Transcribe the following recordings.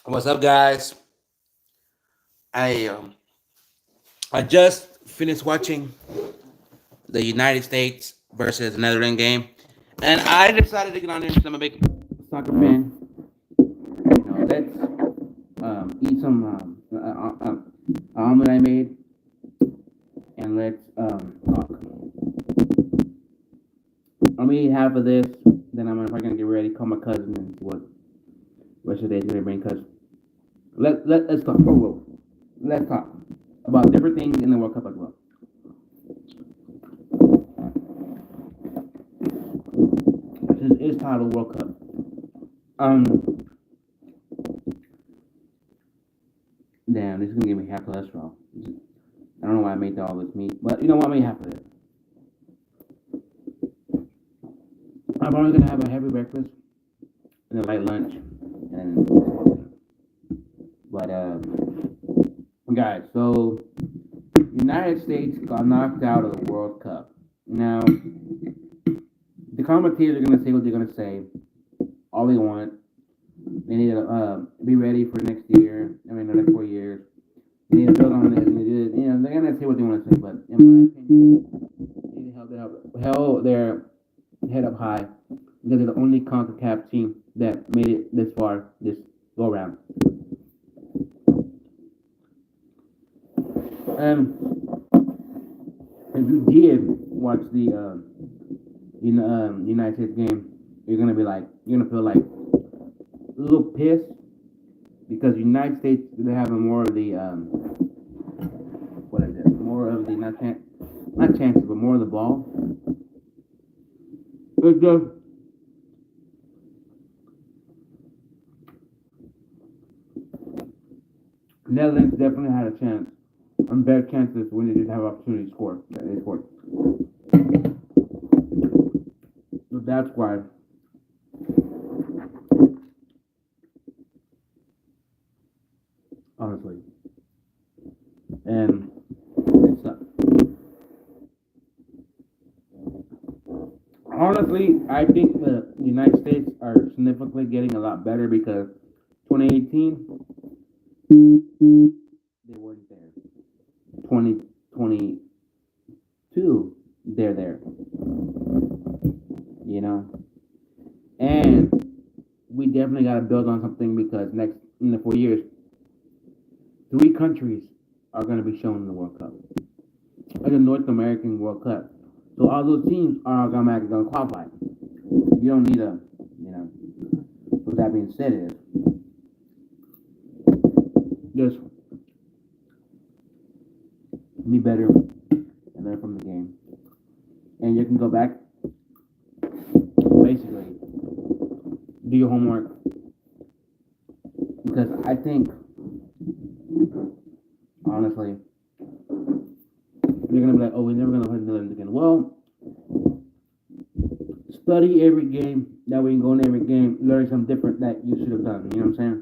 What's up, guys? I um, I just finished watching the United States versus the Netherlands game, and I decided to get on there because I'm a big soccer fan. Let's eat some omelet I made, and let's talk. I'm gonna eat half of this, then I'm probably gonna get ready, call my cousin, and see what rest of the day is gonna bring. Cause let's talk. Let's talk about different things in the World Cup as well. This is titled World Cup. Um, Damn, this is gonna give me half cholesterol. I don't know why I made all this meat, but you know what? I made half of it. I'm probably gonna have a heavy breakfast and a light lunch, and but guys, so United States got knocked out of the World Cup. Now, the commentators are gonna say what they're gonna say, all they want. They need to be ready for next year. I mean, the next 4 years. They need to build on this. They're gonna say what they want to say, but in my opinion, they need to held their head up high because they're the only CONCACAF team that made it this far this go around. And if you did watch the United States game, you're gonna feel like a little pissed because the United States they're having more of the what is it? More of the not chances, but more of the ball. It's just Netherlands definitely had a chance, and better chances when they did have opportunity to score. They scored. So that's why. Honestly, and it's honestly, I think the United States are significantly getting a lot better because 2018 they weren't there. 2022 they're there. You know, and we definitely got to build on something because next in the 4 years, three countries are going to be shown in the World Cup, like the North American World Cup. So all those teams are automatically going to qualify. You don't need a, you know. With that being said, is just be better and learn from the game, and you can go back, basically, do your homework because I think, honestly, you're gonna be like, oh, we're never gonna play the Netherlands again. Well, study every game. That way, you can go in every game, learn something different that you should have done. You know what I'm saying?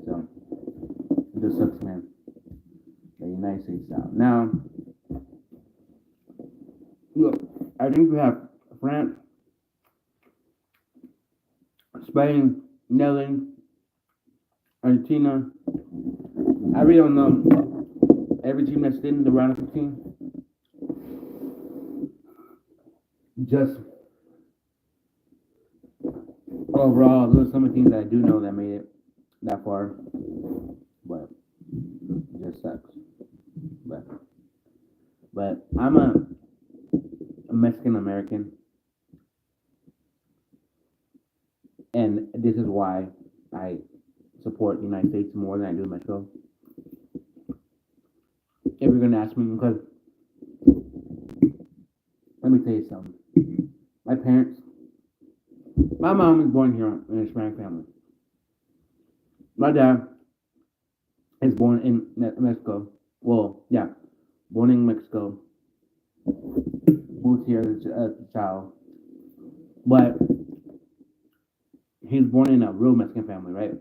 So, it just sucks, man. The United States out. Now, look, I think we have France, Spain, Netherlands, Argentina. I really don't know every team that's in the round of 15. Just overall, those are some of the teams that I do know that made it that far, but it just sucks. But I'm a Mexican American, and this is why I support the United States more than I do Mexico. If you're gonna ask me, because let me tell you something. My parents, my mom was born here in a Hispanic family. My dad is born in Mexico. Well, yeah, born in Mexico. Moved here as a child, but he's born in a real Mexican family, right?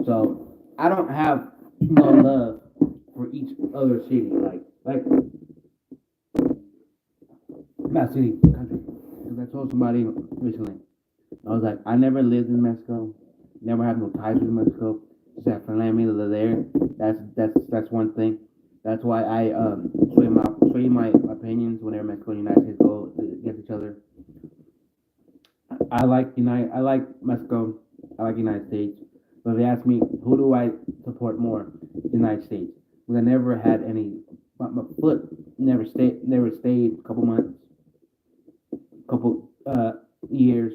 So I don't have no love for each other city, like not city, country. Because I told somebody recently, I was like, I never lived in Mexico, never had no ties with Mexico. Just have filet mignon there. That's one thing. That's why I show you my opinions whenever Mexico and United States go against each other. I like Mexico. I like United States. But if they ask me who do I support more, the United States. Because I never had any. My foot never stayed a couple months, couple years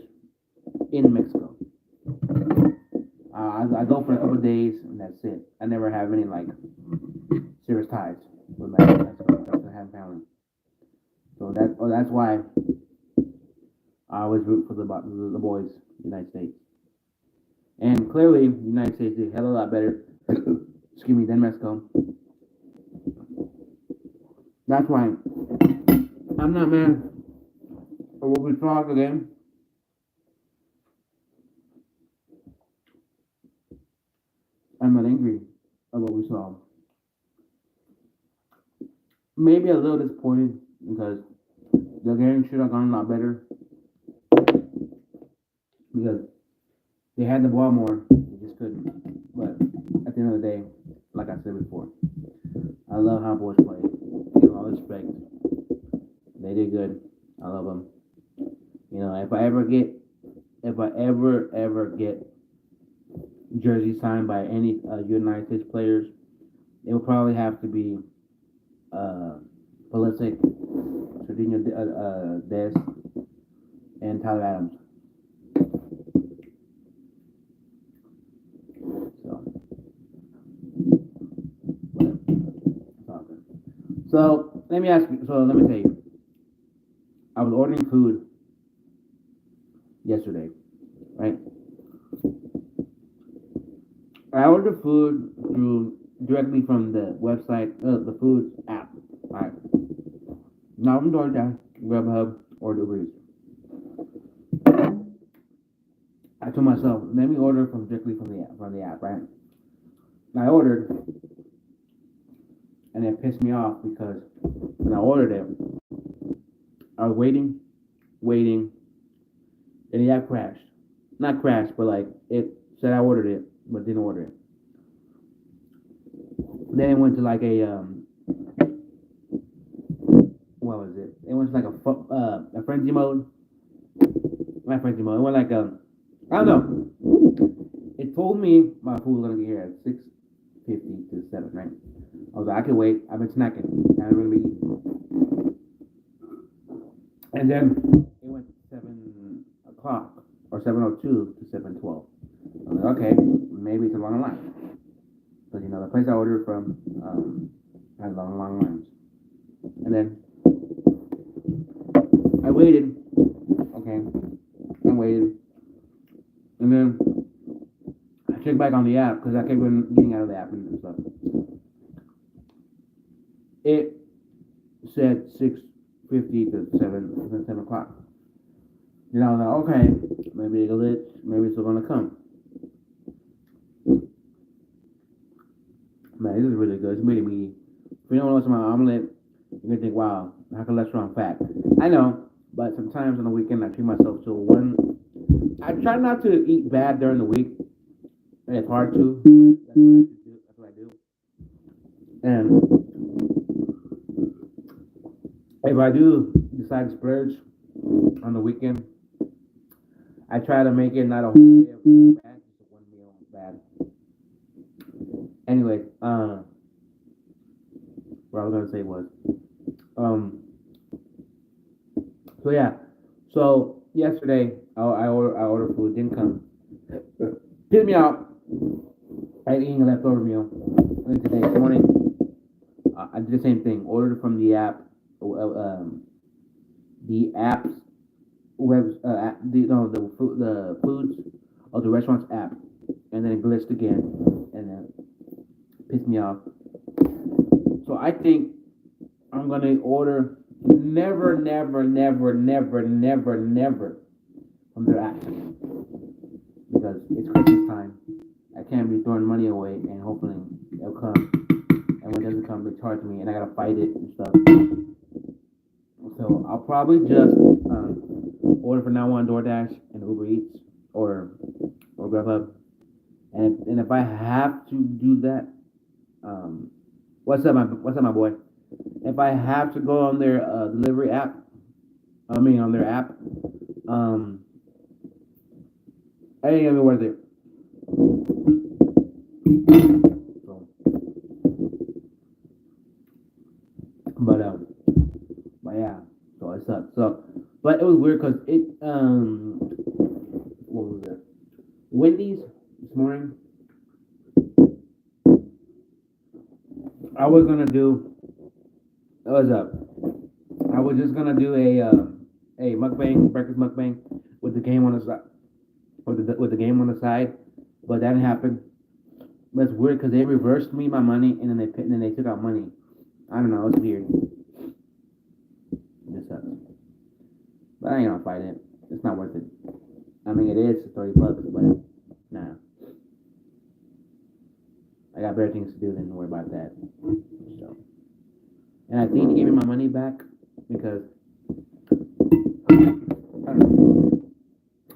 in Mexico. I go for a couple of days and that's it. I never have any like serious ties with Mexico. That's what I have family. So that's why I always root for the boys, United States. And clearly, the United States did a hell of a lot better. Excuse me, than Mexico. That's why I'm not mad at what we saw today. I'm not angry at what we saw. Maybe a little disappointed because the game should have gone a lot better because they had the ball more. They just couldn't. But at the end of the day, like I said before, I love how boys play. Give all respect. They did good. I love them. If I ever get jersey signed by any United States players, it will probably have to be uh, Pulisic, Serginho Des, and Tyler Adams. So, So let me ask you. So let me tell you. I was ordering food yesterday, right? I ordered food through directly from the website, the food app. Right. Not from DoorDash, Grubhub, or Uber Eats. I told myself, let me order from directly from the app, right? And I ordered, and it pissed me off because when I ordered it, I was waiting, and the app crashed. Not crashed, but like it said I ordered it, but didn't order it. Then it went to like what was it? It went to like a frenzy mode. Not frenzy mode. It went like I don't know. It told me my food was gonna get here at 6:50 to 7, right? I was like, I can wait. I've been snacking. I'm gonna be eating. And then it went to 7 o'clock or 7:02 to 7:12. I was like, okay, maybe it's a long line. Because the place I ordered from had long lines. And then I waited. Okay, I waited, and then I checked back on the app because I kept getting out of the app and stuff. It said 6:50 to 7 o'clock. Then I was like, okay, maybe a glitch, maybe it's still gonna come. Man, this is really good. It's really meaty. If you don't know what's my omelet, you're gonna think, wow, how cholesterol fat. I know, but sometimes on the weekend I treat myself to one. I try not to eat bad during the week. It's hard to. That's what I do. And if I do decide to splurge on the weekend, I try to make it not a whole day of bad, just one meal bad. Anyway, what I was gonna say was, um, so yeah, so yesterday I ordered food, didn't come, pissed me off. I ate eating a leftover meal. And today morning, I did the same thing. Ordered from the app, the app's the no the foods of the restaurant's app, and then it glitched again, and then pissed me off. So I think I'm gonna order never from their app because it's Christmas time. I can't be throwing money away and hopefully it'll come. And when it doesn't come, they charge me and I gotta fight it and stuff. So I'll probably just order from now on DoorDash and Uber Eats or Grubhub And if I have to do that, um, what's up, my boy? If I have to go on their delivery app, I mean on their app, um, I ain't gonna be worth it. So, but but yeah, so it sucks. So, but it was weird because what was it? Wendy's this morning. I was gonna do. What's up? I was just gonna do a mukbang, breakfast mukbang with the game on the side, with the game on the side, but that didn't happen. But it's weird because they reversed me my money and then they took out money. I don't know. It's weird. It sucks. But I ain't gonna fight it. It's not worth it. I mean, it is $30, but nah. I got better things to do than worry about that. So, and I think they gave me my money back because I don't know.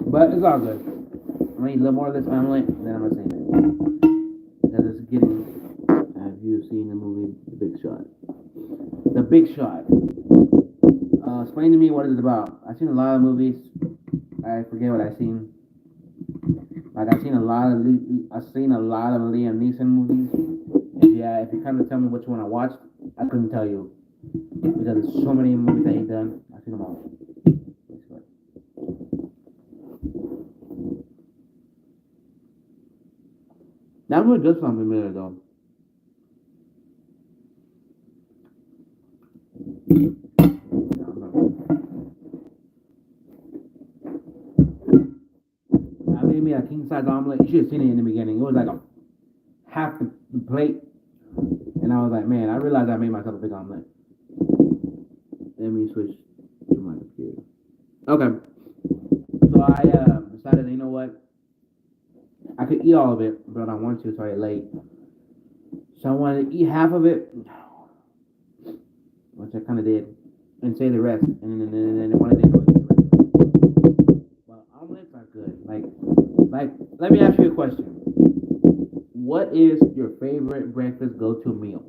But it's all good. I'm gonna eat a little more of this omelet, and then I'm gonna say that because it's getting. Have you seen the movie The Big Shot? The Big Shot. Explain to me what it's about. I've seen a lot of movies. I forget what I've seen. Like I've seen a lot of Liam Neeson movies. If you kind of tell me which one I watched, I couldn't tell you because there's so many movies that he's done. I've seen them all. That movie does sound familiar though. I made me a king size omelet. You should have seen it in the beginning. It was like a half the plate, and I was like, man, I realized I made myself a big omelet. Let me switch to my computer. Okay, so I decided, you know what, I could eat all of it, but I don't want to, so I ate late. So I wanted to eat half of it, which I kind of did, and save the rest, and then one of them go eat the rest. Well, omelets are good. Let me ask you a question. What is your favorite breakfast go-to meal?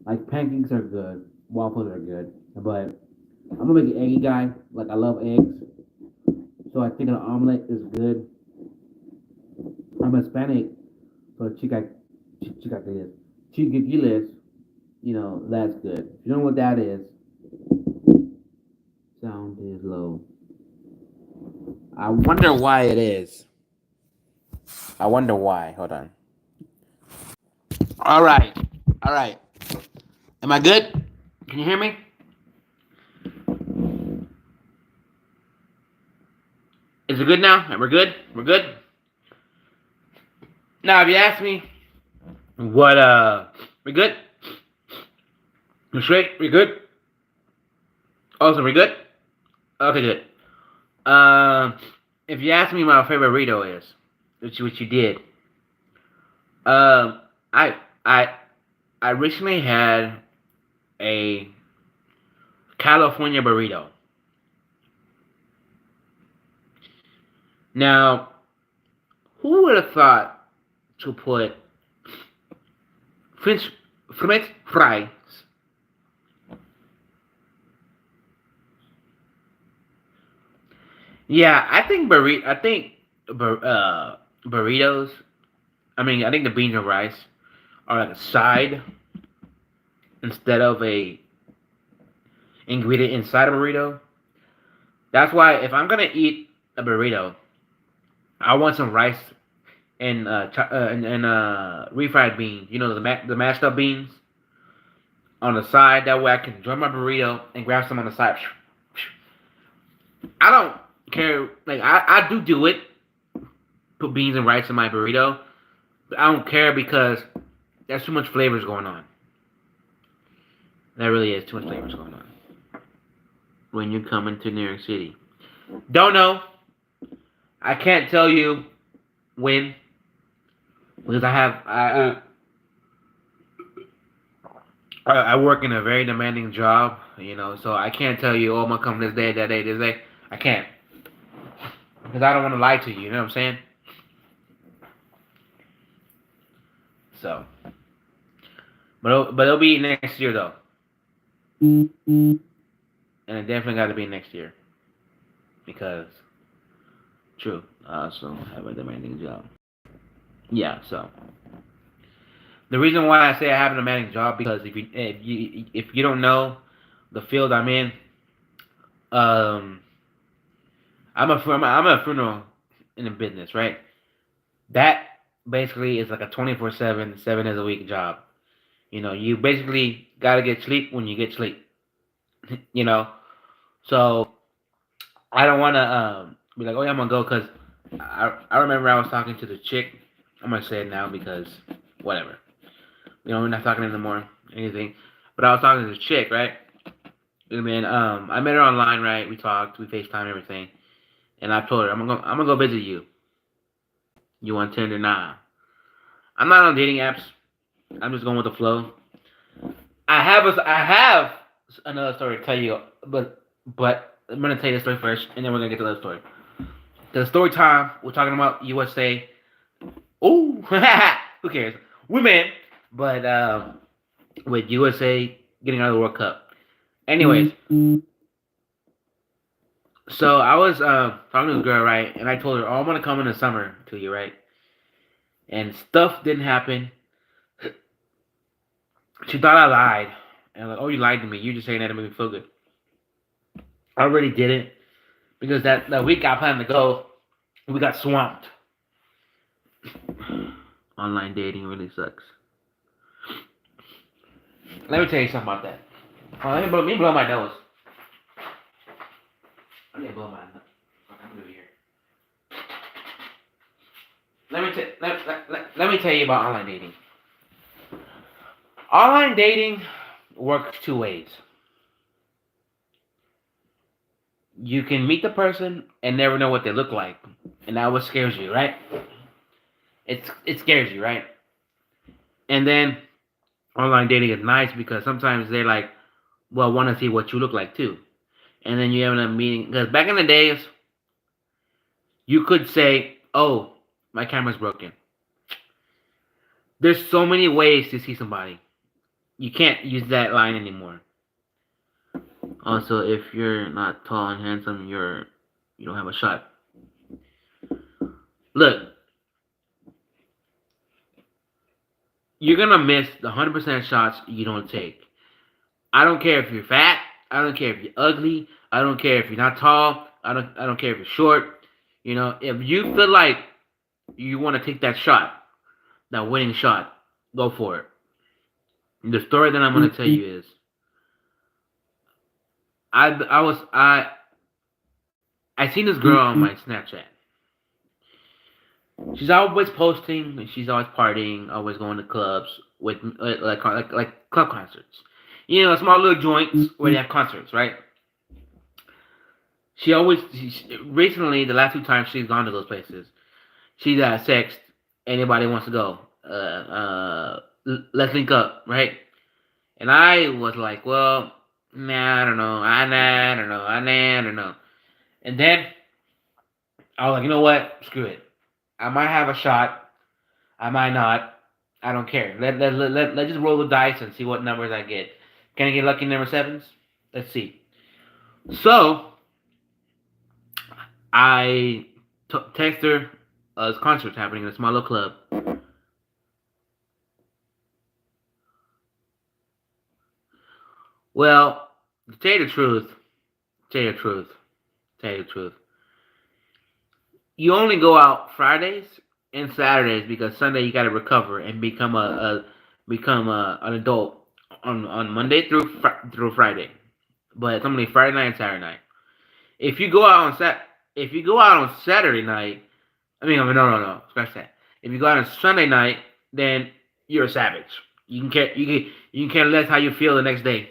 Like pancakes are good, waffles are good, but I'm gonna make an eggy guy. Like I love eggs, so I think an omelet is good. I'm Hispanic, so chicaquiles, chicaquiles, that's good. If you don't know what that is, sound is low. I wonder why it is. I wonder why. Hold on. All right. All right. Am I good? Can you hear me? Is it good now? We're good? We're good? Now, if you ask me what, we good? We're straight? We good? Also, we good? Okay, good. Um, if you ask me what my favorite burrito is, which you did, um, I, I, I recently had a California burrito. Now, who would have thought to put French French fries? Yeah, I think burritos. I think the beans and rice are like a side instead of a ingredient inside a burrito. That's why if I'm gonna eat a burrito, I want some rice and refried beans. You know the mashed up beans on the side. That way I can enjoy my burrito and grab some on the side. I don't care. Like I do it. Put beans and rice in my burrito. But I don't care because there's too much flavors going on. There really is too much flavors going on when you come into New York City. Don't know. I can't tell you when because I work in a very demanding job, so I can't tell you, oh, I'm gonna come this day, that day, this day. I can't because I don't want to lie to you. You know what I'm saying? So, but it'll be next year though, and it definitely got to be next year because true. I also have a demanding job. Yeah. So the reason why I say I have a demanding job because if you don't know the field I'm in, um, I'm a funeral in the business, right? That basically is like a 24/7, 7 days a week job. You basically gotta get sleep when you get sleep. you know, so I don't want to be like, oh yeah, I'm gonna go because I remember I was talking to the chick. I'm gonna say it now because whatever. We're not talking anymore, anything. But I was talking to this chick, right? And then I met her online, right? We talked, we FaceTime, everything, and I told her I'm gonna go visit you. You on Tinder? Nah. I'm not on dating apps. I'm just going with the flow. I have another story to tell you, but I'm gonna tell you the story first, and then we're gonna get to the story. The story time we're talking about USA. Oh, who cares? Women, but with USA getting out of the World Cup. Anyways, so I was talking to this girl, right, and I told her, "Oh, I'm gonna come in the summer to you, right?" And stuff didn't happen. She thought I lied, and I'm like, "Oh, you lied to me. You just saying that to make me feel good." I already did it because that week I planned to go, we got swamped. Online dating really sucks. Let me tell you something about that. Let me blow my nose. I can't blow my nose. I'm over here. Let me tell you about online dating. Online dating works two ways. You can meet the person and never know what they look like, and that what scares you, right? It scares you, right? And then online dating is nice because sometimes they're like, well, want to see what you look like too, and then you have a meeting. Because back in the days, you could say, "Oh, my camera's broken." There's so many ways to see somebody. You can't use that line anymore. Also, if you're not tall and handsome, you don't have a shot. Look, you're gonna miss the 100% shots you don't take. I don't care if you're fat. I don't care if you're ugly. I don't care if you're not tall. I don't care if you're short. If you feel like you want to take that shot, that winning shot, go for it. The story that I'm gonna tell you is I seen this girl on my Snapchat. She's always posting. She's always partying. Always going to clubs with like club concerts. Small little joints where they have concerts, right? Recently the last two times she's gone to those places, she's text anybody wants to go. Let's link up, right? And I was like, well, nah, I don't know. I don't know. I don't know. And then I was like, you know what? Screw it. I might have a shot. I might not. I don't care. Let's just roll the dice and see what numbers I get. Can I get lucky number sevens? Let's see. So I text her. This concert's happening in a small little club. Well, to tell you the truth, tell you the truth, tell you the truth. You only go out Fridays and Saturdays because Sunday you got to recover and become an adult on Monday through Friday. But it's only Friday night and Saturday night. If you go out if you go out on Saturday night, no, scratch that. If you go out on Sunday night, then you're a savage. You can care less how you feel the next day.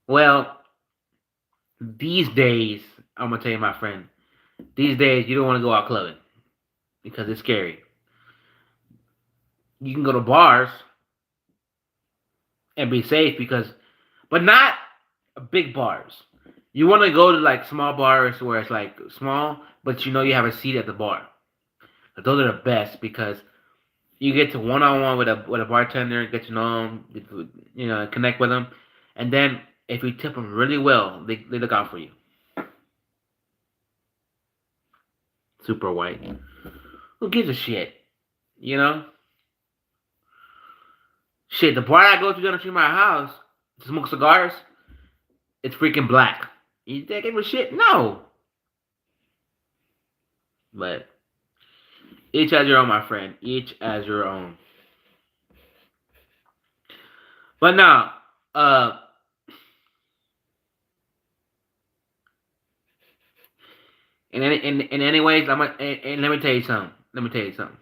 Well, these days, I'm gonna tell you, my friend. These days, you don't want to go out clubbing because it's scary. You can go to bars and be safe but not big bars. You want to go to like small bars where it's like small, but you have a seat at the bar. Those are the best because you get to one on one with a bartender, get to know him, connect with him, and then if you tip them really well, they look out for you. Super white. Who gives a shit? You know? Shit, the bar I go to down the street of my house to smoke cigars, it's freaking black. You think it was shit? No. But each as your own, my friend. Each as your own. But now, in any ways, and let me tell you something. Let me tell you something.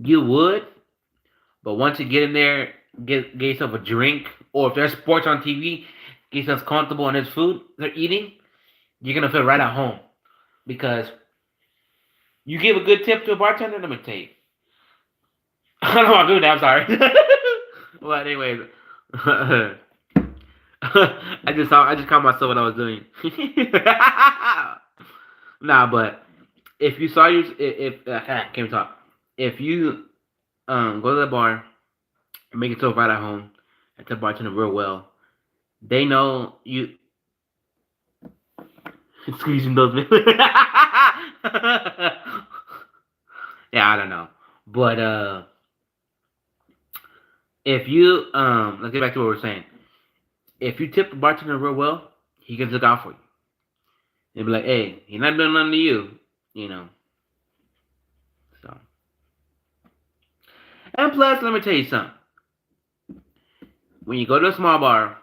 You would, but once you get in there, get yourself a drink, or if there's sports on TV, get yourself comfortable on this food they're eating, you're gonna feel right at home because you give a good tip to a bartender. Let me tell you, I don't know how to do that. I'm sorry. But anyways, I just caught myself what I was doing. Nah, but if you saw you if can't even talk. If you go to the bar and make yourself right at home and tell bartender real well, they know you. Squeezing those. Yeah, I don't know, but if you let's get back to what we're saying. If you tip the bartender real well, he can look out for you. He'll be like, "Hey, he's not doing nothing to you," you know. So, and plus, let me tell you something. When you go to a small bar,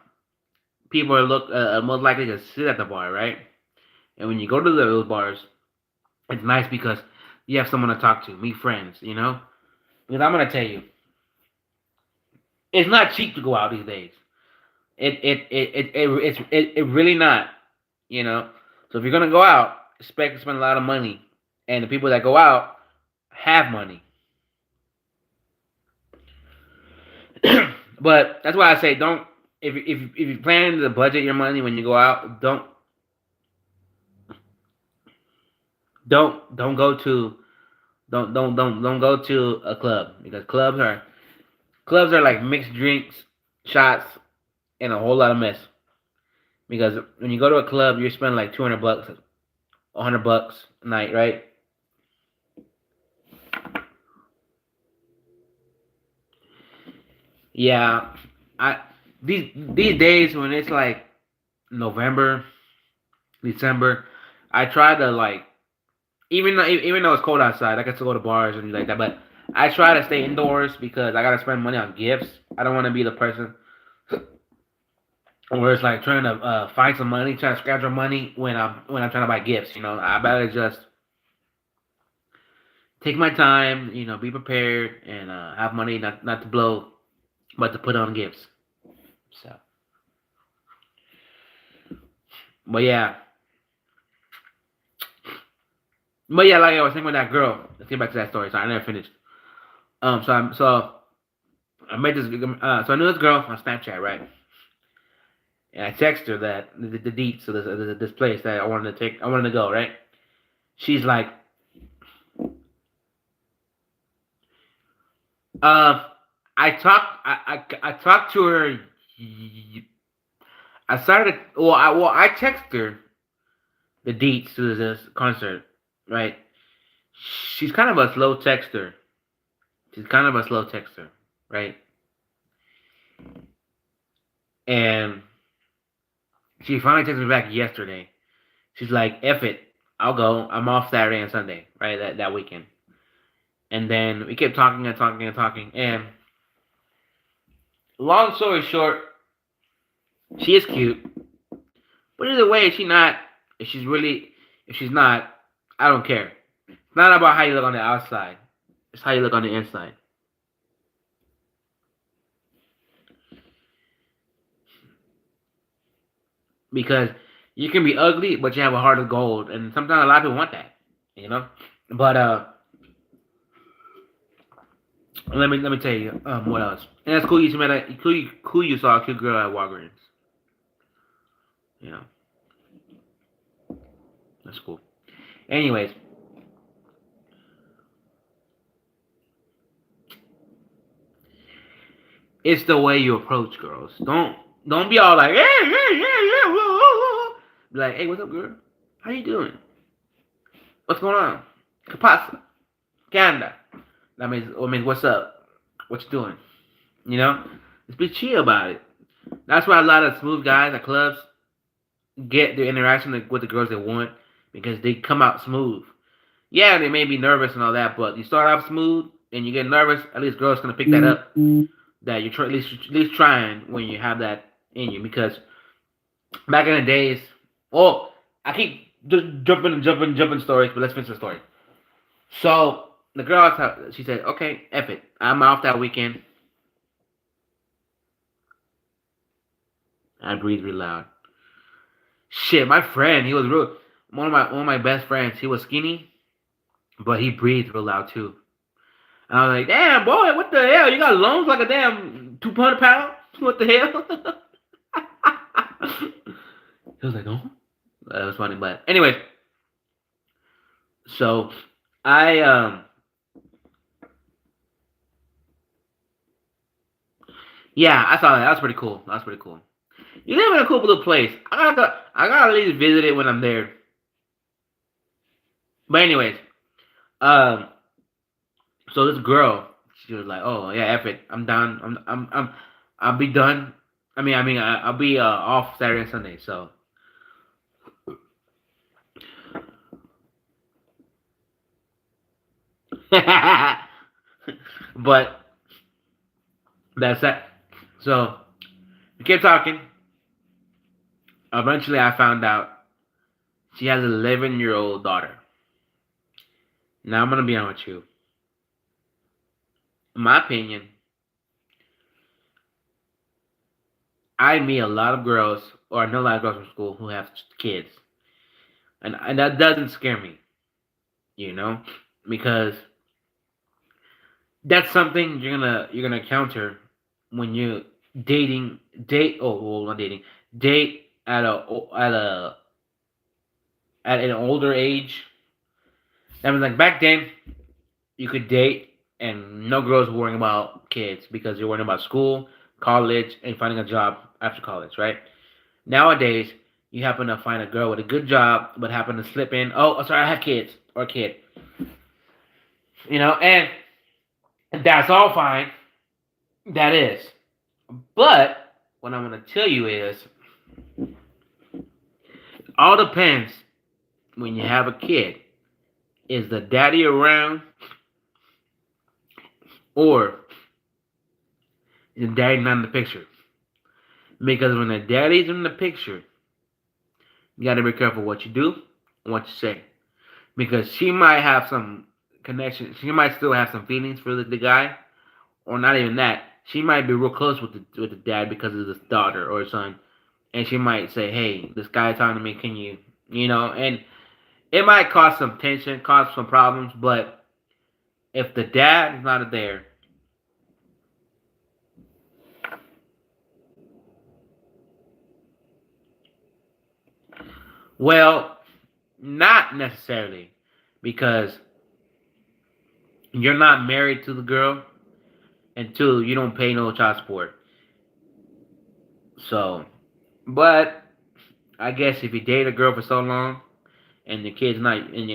people are most likely to sit at the bar, right? And when you go to those bars, it's nice because you have someone to talk to, meet friends, you know. Because I'm gonna tell you, it's not cheap to go out these days. It really not, you know. So if you're gonna go out, expect to spend a lot of money, and the people that go out have money. But that's why I say don't. If you plan to budget your money when you go out, don't go to don't go to a club because clubs are like mixed drinks, shots, and a whole lot of mess. Because when you go to a club, you're spending like $200, $100 a night, right? Yeah, I these days when it's like November, December, I try to like even though it's cold outside, I get to go to bars and like that, but I try to stay indoors because I gotta spend money on gifts. I don't want to be the person where it's like trying to find some money, trying to scrounge money when I'm trying to buy gifts. You know, I better just take my time. You know, be prepared and have money not to blow, but to put on gifts. So, but yeah, but yeah, like I was saying with that girl. Let's get back to that story. Sorry, I never finished. So I met this. So I knew this girl on Snapchat, right? And I text her that the deets of this place that I wanted to go, right? She's like, uh, I talked to her. I text her the deets to this concert, right? She's kind of a slow texter. She's kind of a slow texter, right? And she finally texted me back yesterday. She's like, "F it, I'll go. I'm off Saturday and Sunday, right? That weekend." And then we kept talking and talking and talking. And long story short, she is cute. But either way, if she's not, I don't care. It's not about how you look on the outside. It's how you look on the inside. Because you can be ugly, but you have a heart of gold, and sometimes a lot of people want that, you know. But let me tell you what else. And that's cool. You saw a cute girl at Walgreens. You know, That's cool. Anyways, it's the way you approach girls. Don't be all like, hey, yeah, yeah, yeah, whoa, whoa, whoa. Be like, hey, what's up, girl? How you doing? What's going on? ¿Qué pasa? ¿Qué anda? That means what's up? What you doing? You know, just be chill about it. That's why a lot of smooth guys at clubs get their interaction with the girls they want because they come out smooth. Yeah, they may be nervous and all that, but you start off smooth and you get nervous. At least girls gonna pick that up. That you're at least trying when you have that in you. Because back in the days, oh, I keep just jumping stories, but let's finish the story. So the girl, she said, "Okay, F it, I'm off that weekend." I breathed real loud. Shit, my friend, he was real. One of my best friends. He was skinny, but he breathed real loud too. And I was like, "Damn, boy, what the hell? You got lungs like a damn 200 pounds? What the hell?" He was like, "Oh." That was funny, but anyways, so I yeah, I saw that. That was pretty cool. That was pretty cool. You live in a cool little place. I gotta at least visit it when I'm there. But anyways, um, so this girl, she was like, "Oh yeah, F it, I'm done. I'll be done. I'll be off Saturday and Sunday." So, but that's that. So we kept talking. Eventually, I found out she has an 11-year-old daughter. Now I'm gonna be honest with you. In my opinion, I meet a lot of girls, or I know a lot of girls from school who have kids, and that doesn't scare me, you know, because that's something you're gonna encounter when you date. Oh, well, not dating, date at an older age. That means like back then you could date and no girls worrying about kids because you're worrying about school, college, and finding a job after college, right? Nowadays, you happen to find a girl with a good job, but happen to slip in. Oh, sorry, I have kids or a kid. And that's all fine. That is. But what I'm gonna tell you is, all depends when you have a kid. Is the daddy around, or is the daddy not in the picture? Because when the daddy's in the picture, you gotta be careful what you do and what you say. Because she might have some connection. She might still have some feelings for the guy, or not even that. She might be real close with the dad because of his daughter or son, and she might say, "Hey, this guy talking to me. Can you?" And it might cause some tension, cause some problems. But if the dad is not there, well, not necessarily, because you're not married to the girl, and two, you don't pay no child support. So, but I guess if you date a girl for so long and the kid's not and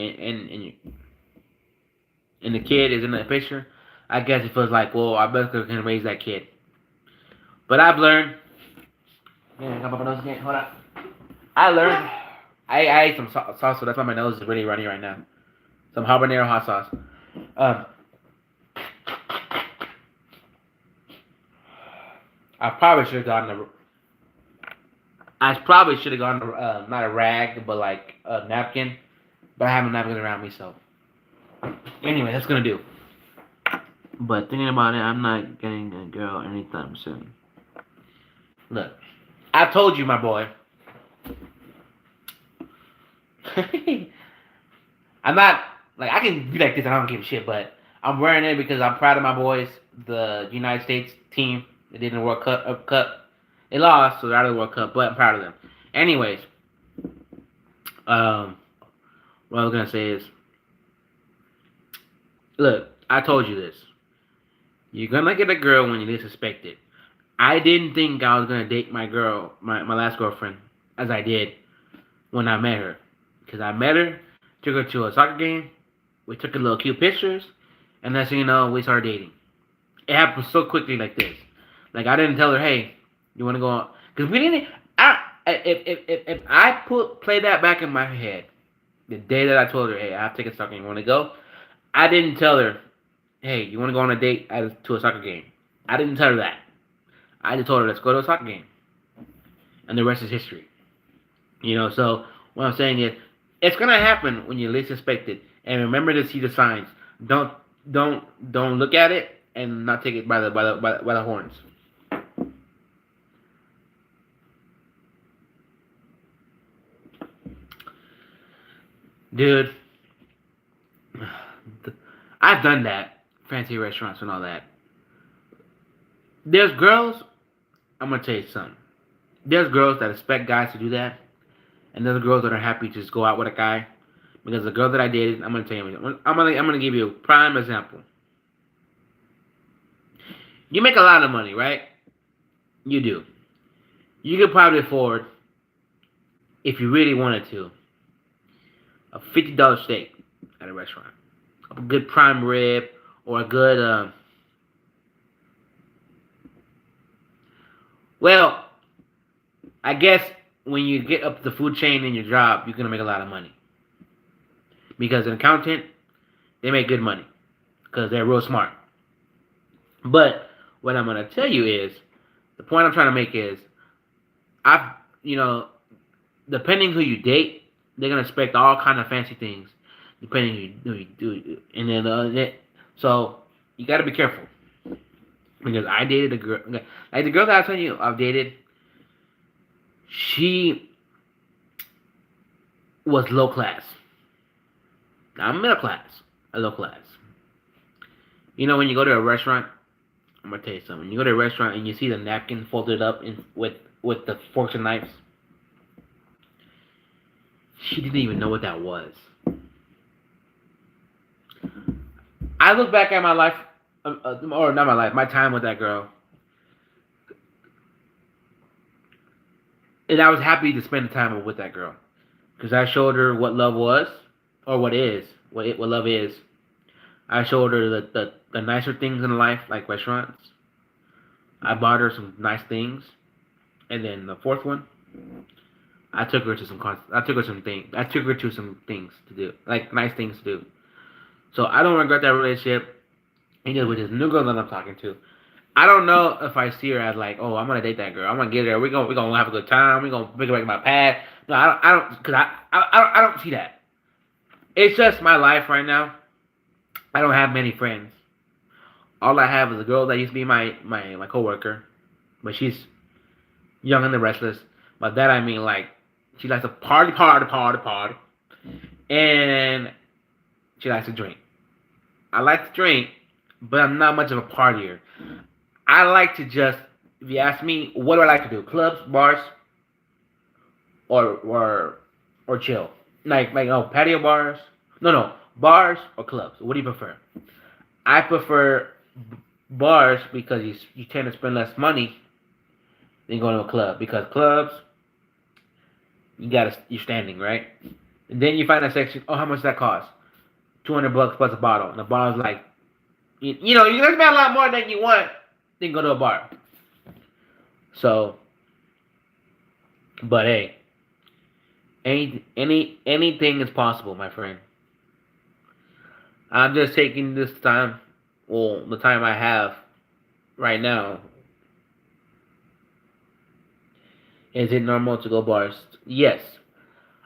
the kid is in the picture, I guess it feels like, well, I better can raise that kid. But I've learned. Yeah, come up my nose again. Hold on. I learned. I ate some sauce, so that's why my nose is really runny right now. Some habanero hot sauce. Um, I probably should have gotten a. I probably should have gotten not a rag, but like a napkin. But I have no napkins around me, so anyway, that's gonna do. But thinking about it, I'm not getting a girl anytime soon. Look, I told you, my boy. I'm not like I can be like this. And I don't give a shit, but I'm wearing it because I'm proud of my boys. The United States team. They did in the World Cup. Cup. They lost, so they're out of the World Cup. But I'm proud of them. Anyways, um, what I was gonna say is, look, I told you this. You're gonna get a girl when you least suspect it. I didn't think I was gonna date my girl, my last girlfriend, as I did when I met her. Because I met her, took her to a soccer game, we took a little cute pictures, and next thing you know, we started dating. It happened so quickly like this. Like I didn't tell her, hey, you want to go on? Because we didn't. If I play that back in my head, the day that I told her, hey, I have to take a soccer game, you want to go? I didn't tell her, hey, you want to go on a date to a soccer game? I didn't tell her that. I just told her, let's go to a soccer game, and the rest is history. So what I'm saying is, it's gonna happen when you least expect it, and remember to see the signs. Don't don't look at it and not take it by the horns. Dude, I've done that. Fancy restaurants and all that. There's girls, I'm gonna tell you something. There's girls that expect guys to do that, and there's girls that are happy to just go out with a guy. Because the girl that I dated, I'm gonna tell you, I'm gonna give you a prime example. You make a lot of money, right? You do. You could probably afford, if you really wanted to, a $50 steak at a restaurant, a good prime rib, or a good. Well, I guess when you get up the food chain in your job, you're gonna make a lot of money because an accountant, they make good money because they're real smart. But what I'm gonna tell you is, the point I'm trying to make is, I you know depending who you date, they're gonna expect all kind of fancy things, depending who you do, and then so you got to be careful because I dated a girl, like the girl that I was telling you I've dated. She was low class. Not middle class, a low class. When you go to a restaurant, I'm gonna tell you something. When you go to a restaurant and you see the napkin folded up with the forks and knives, she didn't even know what that was. I look back at my life, or not my life, my time with that girl, and I was happy to spend the time with that girl because I showed her what love was, or what love is. I showed her the nicer things in life, like restaurants. I bought her some nice things, and then the fourth one, I took her to some things to do, like nice things to do. So I don't regret that relationship. And just with this new girl that I'm talking to, I don't know if I see her as like, oh, I'm gonna date that girl. I'm gonna get her. We're gonna have a good time. We're gonna bring her back my past. No, I don't, because I don't see that. It's just my life right now. I don't have many friends. All I have is a girl that used to be my coworker, but she's young and the restless. By that I mean like she likes to party, and she likes to drink. I like to drink, but I'm not much of a partier. I like to just, if you ask me, what do I like to do? Clubs, bars, or chill. Like patio bars. No, bars or clubs. What do you prefer? I prefer bars because you tend to spend less money than going to a club, because clubs you're standing, right, and then you find that section. Oh, how much does that cost? $200 plus a bottle, and the bottle's like, you can spend a lot more than you want. Then go to a bar. So, but hey, anything is possible, my friend. I'm just taking this time, well, the time I have right now. Is it normal to go bars? Yes,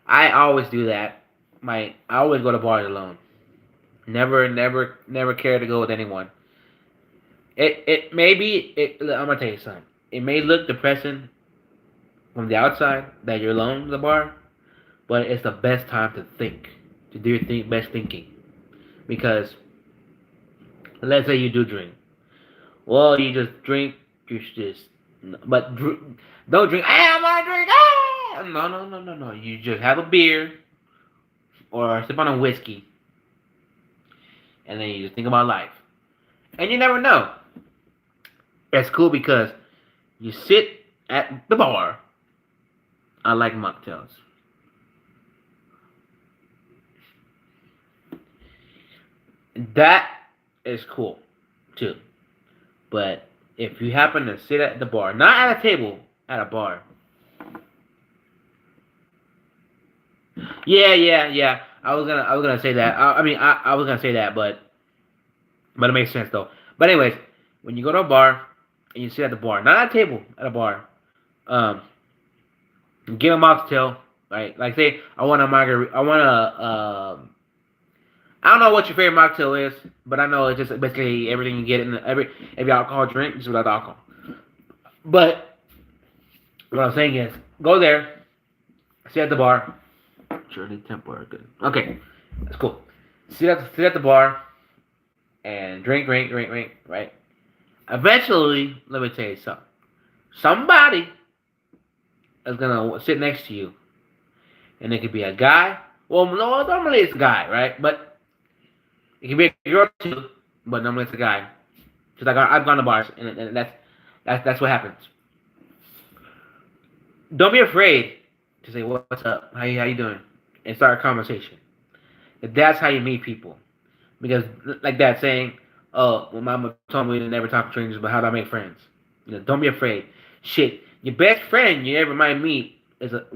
I always do that. I always go to bars alone. Never care to go with anyone. I'm gonna tell you something. It may look depressing from the outside that you're alone in the bar, but it's the best time to think, to do your best thinking. Because let's say you do drink. Well, you just drink. You just, but don't drink. I want to drink. No. You just have a beer, or sip on a whiskey, and then you just think about life. And you never know. It's cool because you sit at the bar. I like mocktails. That is cool too. But if you happen to sit at the bar, not at a table, at a bar. Yeah. I was gonna say that. I was gonna say that, but it makes sense though. But anyways, when you go to a bar and you sit at the bar, not at a table, at a bar, um, get a mocktail, right? Like say I want a margarita, I want a I don't know what your favorite mocktail is, but I know it's just basically everything you get in every alcohol drink, just without alcohol. But what I'm saying is, go there, sit at the bar. Shirley Temple, good. Okay, that's cool. Sit at the bar and drink, right? Eventually, let me tell you something. Somebody is gonna sit next to you, and it could be a guy. Well, no, normally it's a guy, right? But it can be a girl too, but normally it's a guy. Because I've gone to bars, and that's what happens. Don't be afraid to say what's up, how you doing, and start a conversation. That's how you meet people. Because like that saying, "Oh, well, mama told me to never talk to strangers, but how do I make friends?" Don't be afraid. Shit, your best friend you ever might meet is it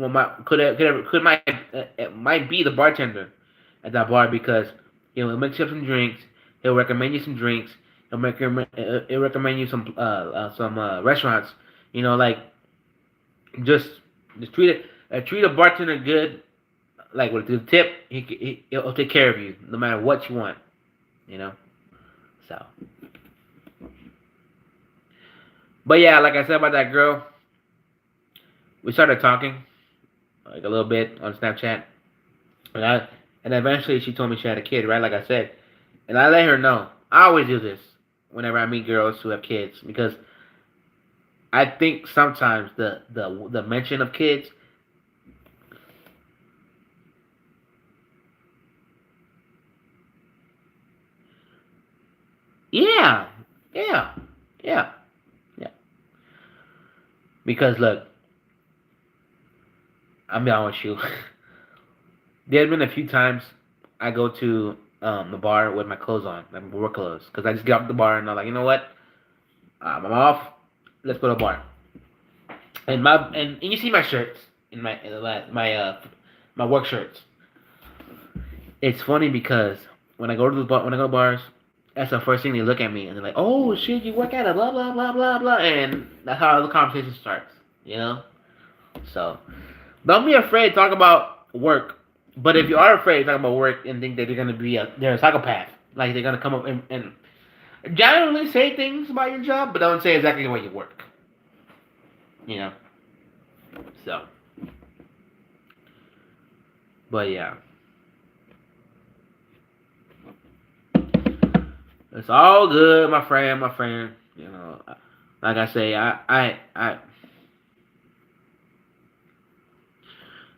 might be the bartender at that bar because he'll mix you up some drinks. He'll recommend you some drinks. He'll recommend you some restaurants. Like just just treat a bartender good. Like with the tip, he'll take care of you no matter what you want. You know. So, but yeah, like I said about that girl, we started talking like a little bit on Snapchat, and and eventually she told me she had a kid, right? Like I said, and I let her know. I always do this whenever I meet girls who have kids because I think sometimes the mention of kids. Yeah, yeah, yeah, yeah. Because look, I'm be honest with you. There's been a few times I go to the bar with my clothes on, my work clothes, because I just get off the bar and I'm like, you know what? I'm off. Let's go to the bar. And you see my shirts in my work shirts. It's funny because when I go to bars, that's the first thing they look at me and they're like, "Oh shit, you work at a blah blah blah blah blah," and that's how the conversation starts. You know. So don't be afraid to talk about work. But if you are afraid to talk about work and think that you're gonna be they're a psychopath, like they're gonna come up and generally say things about your job, but don't say exactly where you work. You know. So, but yeah, it's all good, my friend, my friend. Like I say,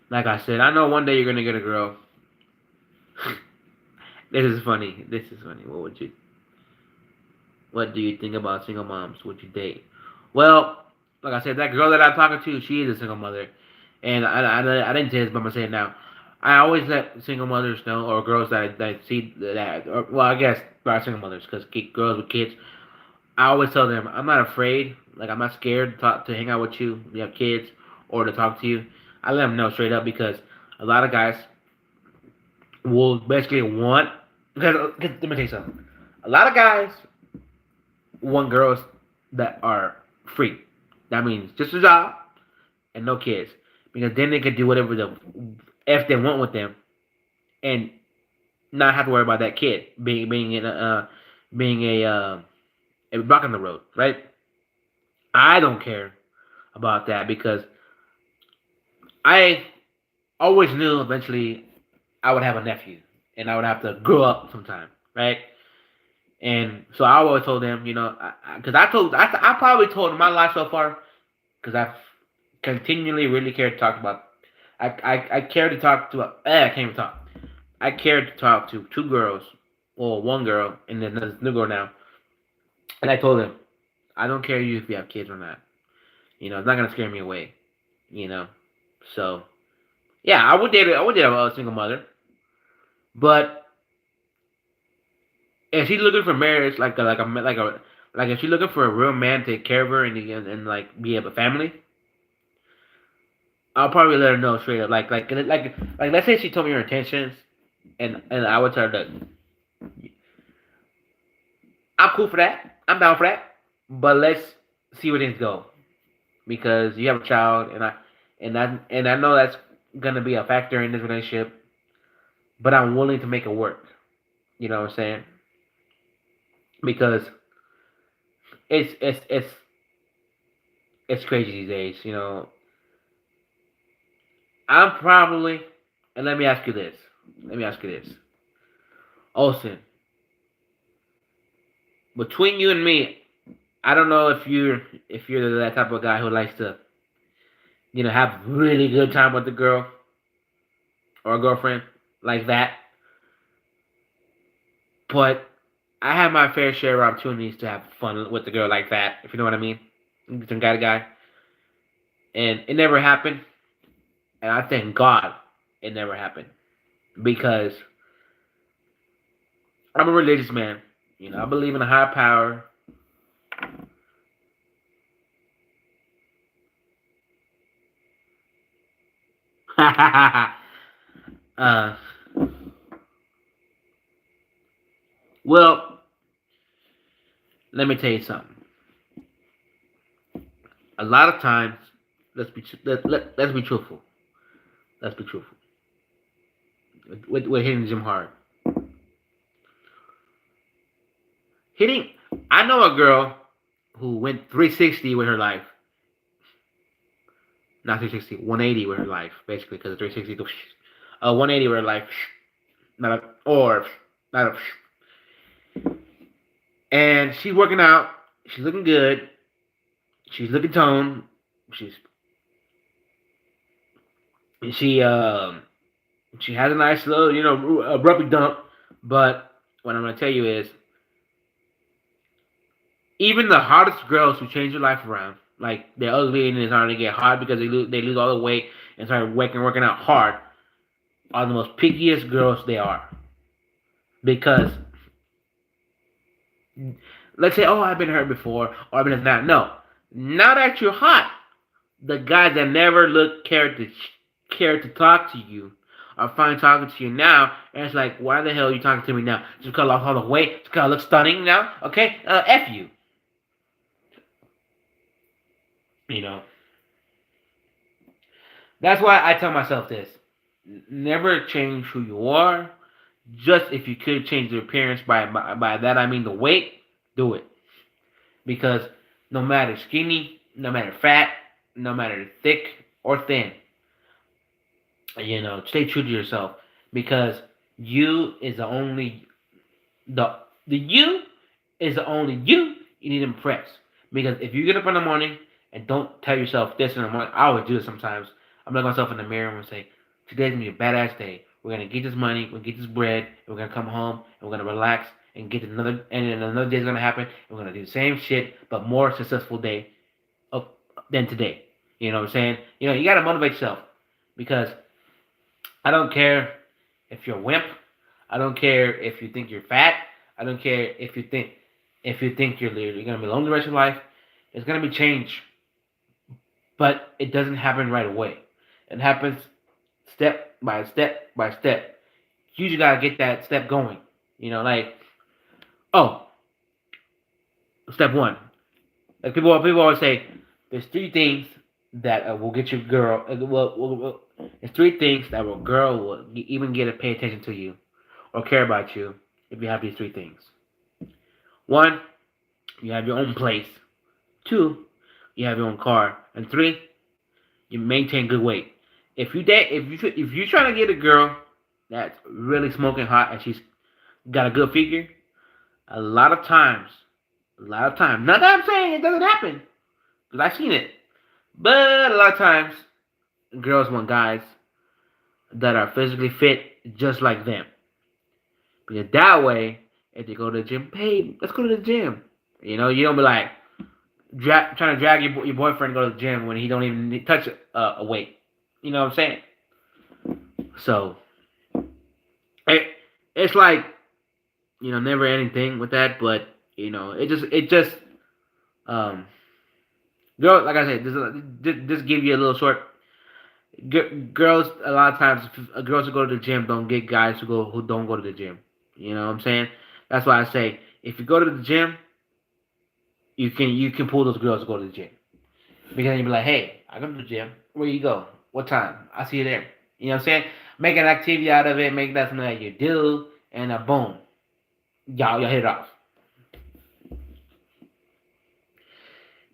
like I said, I know one day you're gonna get a girl. This is funny. This is funny. What do you think about single moms? Would you date? Well, like I said, that girl that I'm talking to, she is a single mother, and I didn't say this, but I'm gonna say it now. I always let single mothers know, or girls that see that, or, well, I guess by single mothers, because girls with kids, I always tell them I'm not afraid, like I'm not scared to hang out with you, you have kids, or to talk to you. I let them know straight up because a lot of guys will basically want. Because, let me tell you something. A lot of guys want girls that are free. That means just a job and no kids, because then they can do whatever the f they want with them, and not have to worry about that kid being a block on the road, right? I don't care about that because I always knew eventually I would have a nephew and I would have to grow up sometime, right? And so I always told them, because I probably told them my life so far, because I've continually really cared to talk about. I care to talk to. I can't even talk. I cared to talk to two girls, or one girl, and then there's a new girl now. And I told him, I don't care you if you have kids or not. It's not gonna scare me away. You know. So yeah, I would date a single mother. But if she's looking for marriage, like if she's looking for a real man to take care of her and like be a family, I'll probably let her know straight up. Like let's say she told me her intentions, and I would tell her, look, I'm cool for that. I'm down for that. But let's see where things go because you have a child, and I know that's gonna be a factor in this relationship. But I'm willing to make it work. You know what I'm saying? Because it's it's it's it's crazy these days. I'm probably, and let me ask you this. Let me ask you this, Olsen. Between you and me, I don't know if you're that type of guy who likes to have really good time with the girl or a girlfriend like that. But I have my fair share of opportunities to have fun with the girl like that, if you know what I mean. From guy to guy. And it never happened. And I thank God it never happened. Because I'm a religious man. I believe in a higher power. uh, well, let me tell you something. A lot of times, let's be truthful. Let's be truthful. With hitting the gym hard. Hitting, I know a girl who went 360 with her life. Not 360, 180 with her life, basically, because 360 goes 180 with her life. Not a, or, not a, and she's working out. She's looking good. She's looking toned. She's she she has a nice little rubber dump. But what I'm gonna tell you is, even the hottest girls who change their life around, like they're ugly and they're starting to get hot because they lose all the weight and start working out hard, are the most pickiest girls they are. Because let's say, oh, I've been hurt before, or I've been that. No, now that you're hot, the guys that never care to talk to you are fine talking to you now, and it's like, why the hell are you talking to me now? Just because I lost all the weight, just because I look stunning now, okay? F you. You know. That's why I tell myself this: never change who you are. Just if you could change your appearance, by that I mean the weight, do it. Because no matter skinny, no matter fat, no matter thick or thin, stay true to yourself. Because you is the only the you is the only you need to impress. Because if you get up in the morning and don't tell yourself this in the morning, I always do it sometimes. I'm looking myself in the mirror and say, today's gonna be a badass day. We're gonna get this money, we're gonna get this bread, and we're gonna come home and we're gonna relax and get another, and then another day's gonna happen. And we're gonna do the same shit, but more successful day of, than today. You know what I'm saying? You gotta motivate yourself because I don't care if you're a wimp. I don't care if you think you're fat. I don't care if you think you're gonna be lonely the rest of your life. It's gonna be change, but it doesn't happen right away. It happens step by step by step. You just gotta get that step going. Like, oh, step one. Like people always say, there's three things that will get your girl. There's three things that will girl will even get to pay attention to you or care about you if you have these three things. One, you have your own place. Two, you have your own car. And three, you maintain good weight. If you're trying to get a girl that's really smoking hot and she's got a good figure, a lot of times, not that I'm saying it doesn't happen, because I've seen it, but a lot of times, girls want guys that are physically fit just like them. Because that way, if they go to the gym, hey, let's go to the gym. You don't be like trying to drag your boyfriend to go to the gym when he don't even touch a weight. You know what I'm saying? So it it's like never ending thing with that, but it just um girl, like I said, this give you a little short. Girls a lot of times, girls who go to the gym don't get guys who don't go to the gym. You know what I'm saying? That's why I say if you go to the gym, you can pull those girls to go to the gym because you be like, hey, I go to the gym. Where you go? What time? I see you there. You know what I'm saying? Make an activity out of it. Make that something that you do, and boom, y'all hit it off.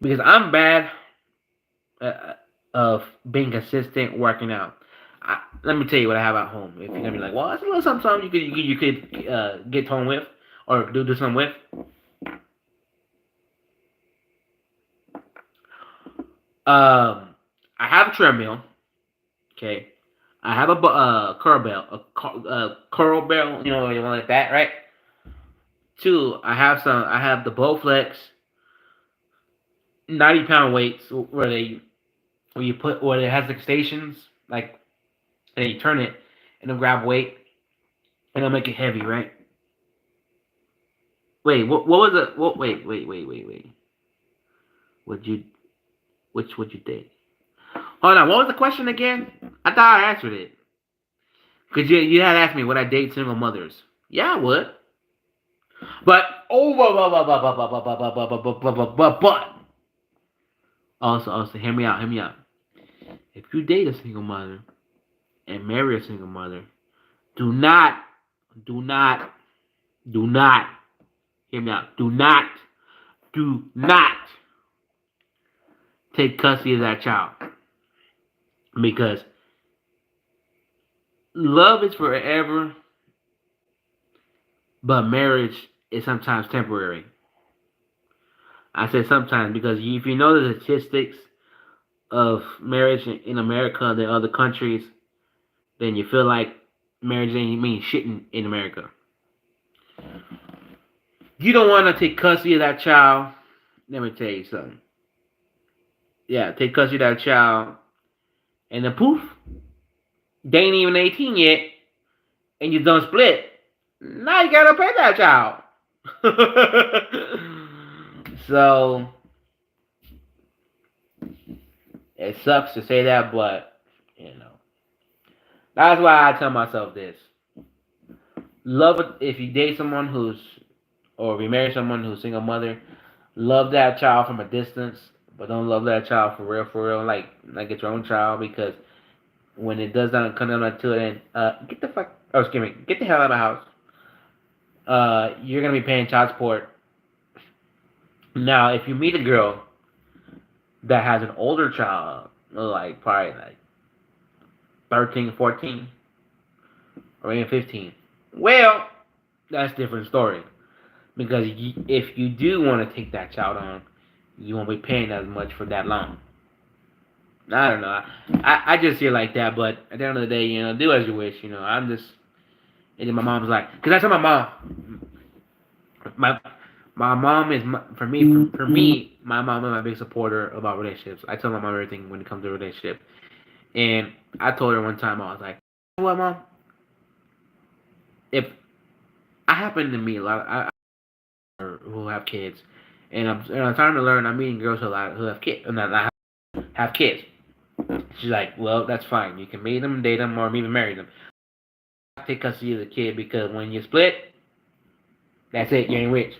Because I'm bad of being consistent working out. Let me tell you what I have at home. If you're gonna be like, well, that's a little something you could get tone with or do something with. I have a treadmill. Okay, I have a curl bell, curl bell. You want like that, right? Two, I have the Bowflex 90-pound weights where you put where it has the stations like and you turn it and it'll grab weight and it'll make it heavy, right? Wait, what was it? What? Wait. Would you which would you date? Hold on, what was the question again? I thought I answered it. Cause you had asked me would I date single mothers? Yeah, I would. But but also hear me out. If you date a single mother and marry a single mother, do not, do not, do not hear me out. Do not take custody of that child because love is forever, but marriage is sometimes temporary. I say sometimes because if you know the statistics of marriage in America than other countries, then you feel like marriage ain't mean shit in America. You don't want to take custody of that child. Let me tell you something. Yeah, take custody of that child, and then poof, they ain't even 18 yet, and you done split. Now you gotta pay that child. So it sucks to say that, but that's why I tell myself this: love it if you date someone or if you marry someone who's single mother. Love that child from a distance, but don't love that child for real, like it's your own child because when it does not come down to it, get the fuck, oh excuse me, get the hell out of the house. You're gonna be paying child support. Now, if you meet a girl that has an older child, like probably like 13, 14, or even 15, well, that's a different story. Because if you do want to take that child on, you won't be paying as much for that long. I don't know. I just feel like that, but at the end of the day, do as you wish. I'm just. And then my mom's like, because I tell my mom is for me, my mom is my big supporter about relationships. I tell my mom everything when it comes to relationship, and I told her one time I was like, you know what, mom? If I happen to meet a lot, who have kids, and I'm starting to learn. I'm meeting girls who have kids, not have kids. She's like, well, that's fine. You can meet them, date them, or even marry them. Take custody of the kid because when you split, that's it. You ain't rich.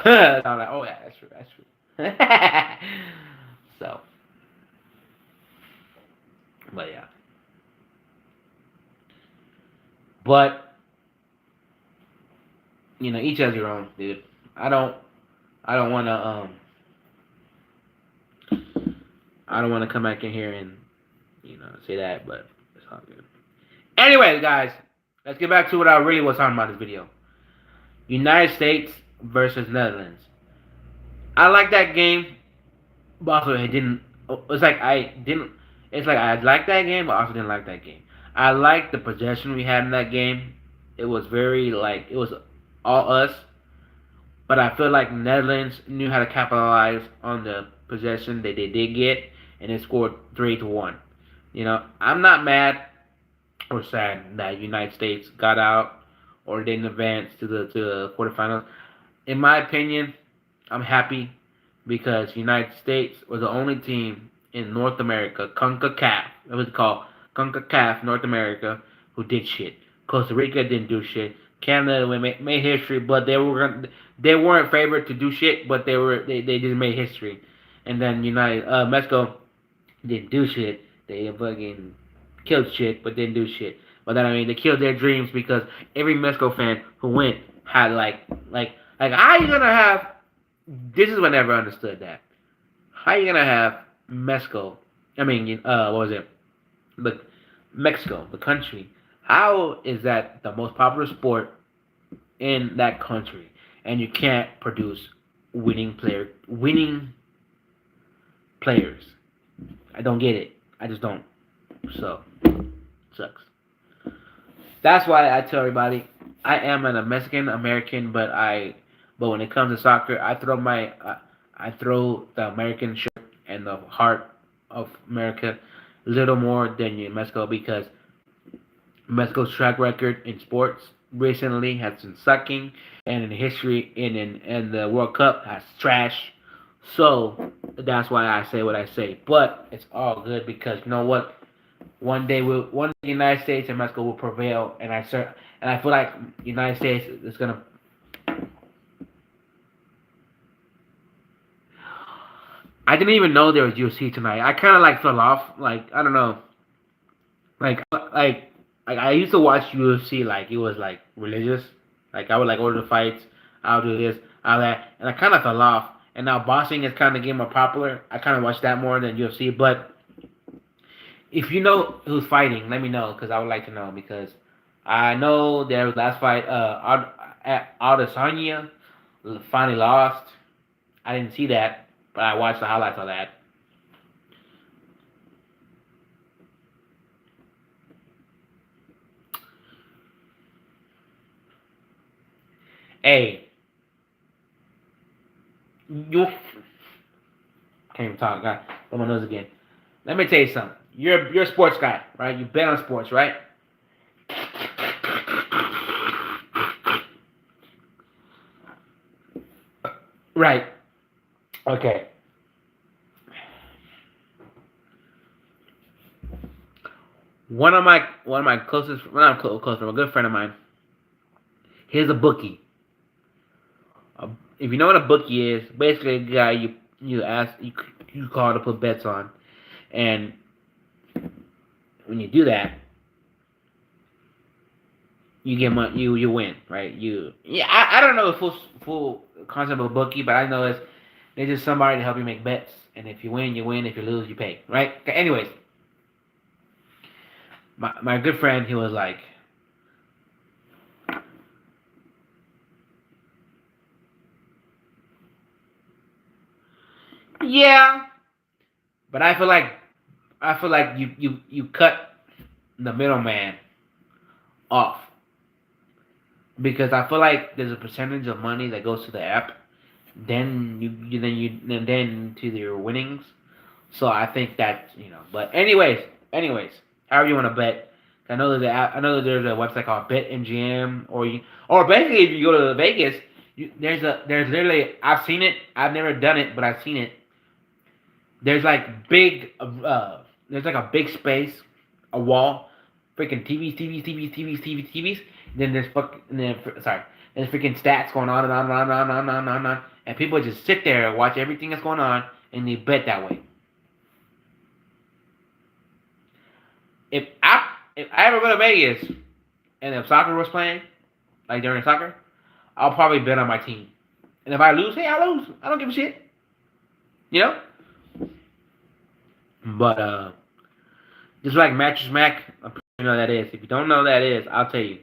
So I'm like, oh yeah, that's true. That's true. So, but yeah, but each has your own, dude. I don't, I don't want to, I don't want to come back in here and say that, but it's all good. Anyway, guys, let's get back to what I really was talking about in this video. United States versus Netherlands. I like that game, but also it didn't. It's like I didn't. It's like I liked that game, but also didn't like that game. I like the possession we had in that game. It was very like it was all us, but I feel like Netherlands knew how to capitalize on the possession that they did get, and they scored 3-1. I'm not mad or sad that United States got out or didn't advance to the quarterfinals. In my opinion, I'm happy because United States was the only team in North America, CONCACAF, that was called CONCACAF North America, who did shit. Costa Rica didn't do shit. Canada made history, but they weren't favored to do shit, but they just made history. And then Mexico didn't do shit. They fucking killed shit, but didn't do shit. But then I mean, they killed their dreams because every Mexico fan who went had like how you gonna have? This is what I never understood that. How you gonna have Mexico? I mean, what was it? The Mexico, the country. How is that the most popular sport in that country, and you can't produce winning players? I don't get it. I just don't. So sucks. That's why I tell everybody I am a Mexican American, but when it comes to soccer, I throw the American shirt and the heart of America a little more than Mexico because Mexico's track record in sports recently has been sucking, and in history in the World Cup has trash. So that's why I say what I say. But it's all good because you know what? One day the United States and Mexico will prevail, and I feel like United States is gonna. I didn't even know there was UFC tonight. I kind of like fell off. Like I don't know. Like I used to watch UFC like it was like religious. Like I would like order the fights. I'll do this, I'll that, and I kind of fell off. And now boxing is kind of getting more popular. I kind of watch that more than UFC. But if you know who's fighting, let me know because I would like to know because I know their last fight, Adesanya finally lost. I didn't see that, but I watched the highlights of that. Hey, you can't even talk. God, blow my nose again. Let me tell you something. You're a sports guy, right? You bet on sports, right? Right. Okay. One of my closest, well, not close, a good friend of mine. He's a bookie. If you know what a bookie is, basically a guy you call to put bets on, and when you do that, you get money, you win, right? I don't know the full concept of a bookie, but I know they're just somebody to help you make bets, and if you win, you win. If you lose, you pay, right? Okay, anyways, my good friend, he was like, yeah, but I feel like you cut the middleman off because I feel like there's a percentage of money that goes to the app, then to your winnings. So I think that. But anyways, however you want to bet. I know that there's a website called BetMGM, or basically if you go to Vegas, there's literally I've seen it. I've never done it, but I've seen it. There's like there's like a big space, a wall, freaking TVs. Then there's sorry, there's freaking stats going on and on and on and on and on and on, and on, and people just sit there and watch everything that's going on, and they bet that way. If I ever go to Vegas and if soccer was playing, like during soccer, I'll probably bet on my team. And if I lose, hey, I lose. I don't give a shit. You know? But just like Mattress Mac, I'm pretty sure you know that is. If you don't know who that is, I'll tell you.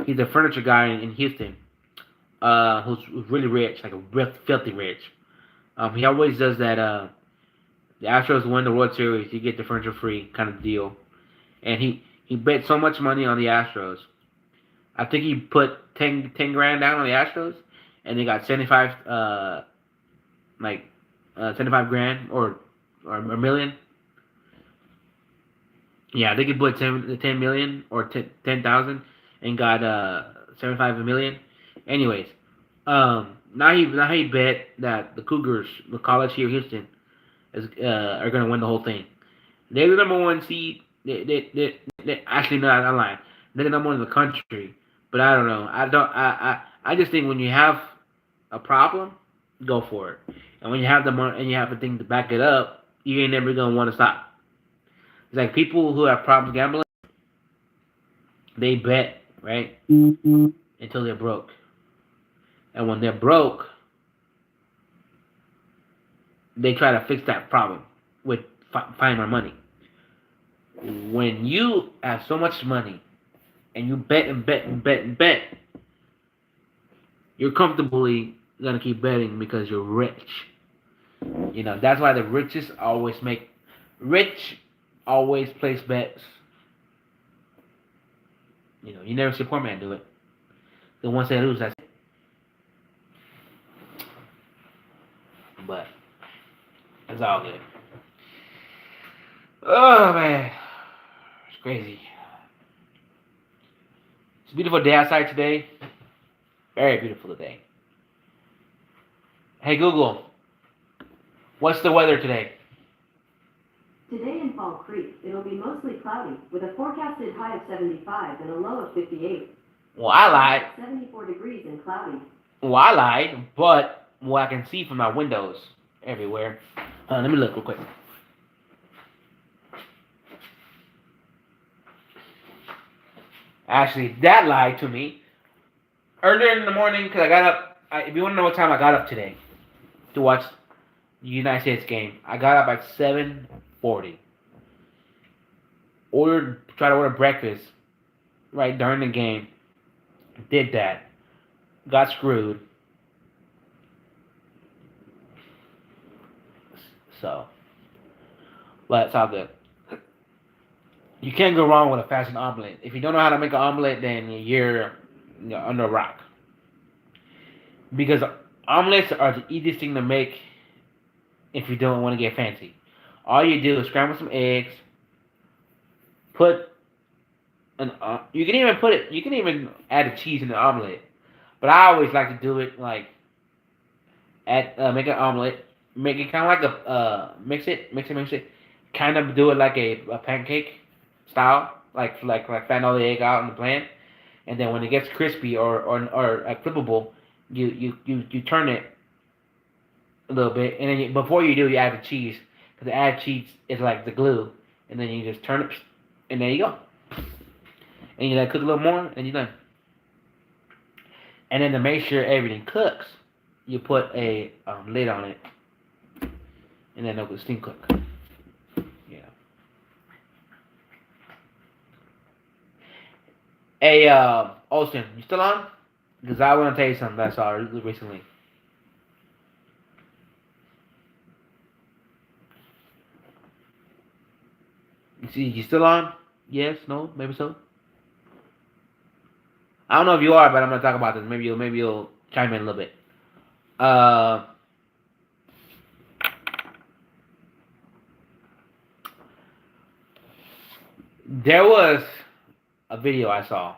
He's a furniture guy in Houston, who's really rich, like a real filthy rich. He always does that. The Astros win the World Series, you get the furniture free kind of deal. And He bet so much money on the Astros. I think he put 10 grand down on the Astros, and they got 75 like 75 grand or a million. Yeah, I think he put 10 million or 10,000 and got 75 million. Anyways, now he bet that the Cougars, the college here, Houston, are gonna win the whole thing. They're the number one seed. They actually no, I'm lying. They're the number one in the country. But I don't know. I just think when you have a problem, go for it. And when you have the money and you have the thing to back it up, you ain't never gonna want to stop. It's like people who have problems gambling, they bet right until they're broke, and when they're broke, they try to fix that problem with finding more money. When you have so much money and you bet and bet and bet and bet, you're comfortably gonna keep betting because you're rich. You know that's why the richest always make rich always place bets. You know you never see a poor man do it. The ones that lose, that's it. But it's all good. Oh man, it's crazy. It's a beautiful day outside today. Very beautiful today. Hey Google, what's the weather today? Today in Fall Creek, it'll be mostly cloudy, with a forecasted high of 75 and a low of 58. Well, I lied. 74 degrees and cloudy. Well, I lied, but what I can see from my windows everywhere. Let me look real quick. Actually, that lied to me. Earlier in the morning, because I got up. If you want to know what time I got up today to watch the United States game, I got up at 7:40. Tried to order breakfast right during the game. Did that. Got screwed. So, but it's all good. You can't go wrong with a fashion omelet. If you don't know how to make an omelet, then you're under a rock. Because omelets are the easiest thing to make if you don't want to get fancy. All you do is scramble some eggs, put you can even put it. You can even add the cheese in the omelet. But I always like to do it like make an omelet, make it kind of like a mix it, kind of do it like a pancake style, like fan all the egg out in the pan, and then when it gets crispy or flippable, you turn it a little bit, and then before you do, you add the cheese because the add cheese is like the glue, and then you just turn it, and there you go, and you let it cook a little more, and you're done. And then to make sure everything cooks, you put a lid on it, and then it'll steam cook. Yeah. Hey, Austin, you still on? Because I want to tell you something that I saw recently. You still on? Yes? No? Maybe so? I don't know if you are, but I'm gonna talk about this. Maybe you'll chime in a little bit. Uh, there was a video I saw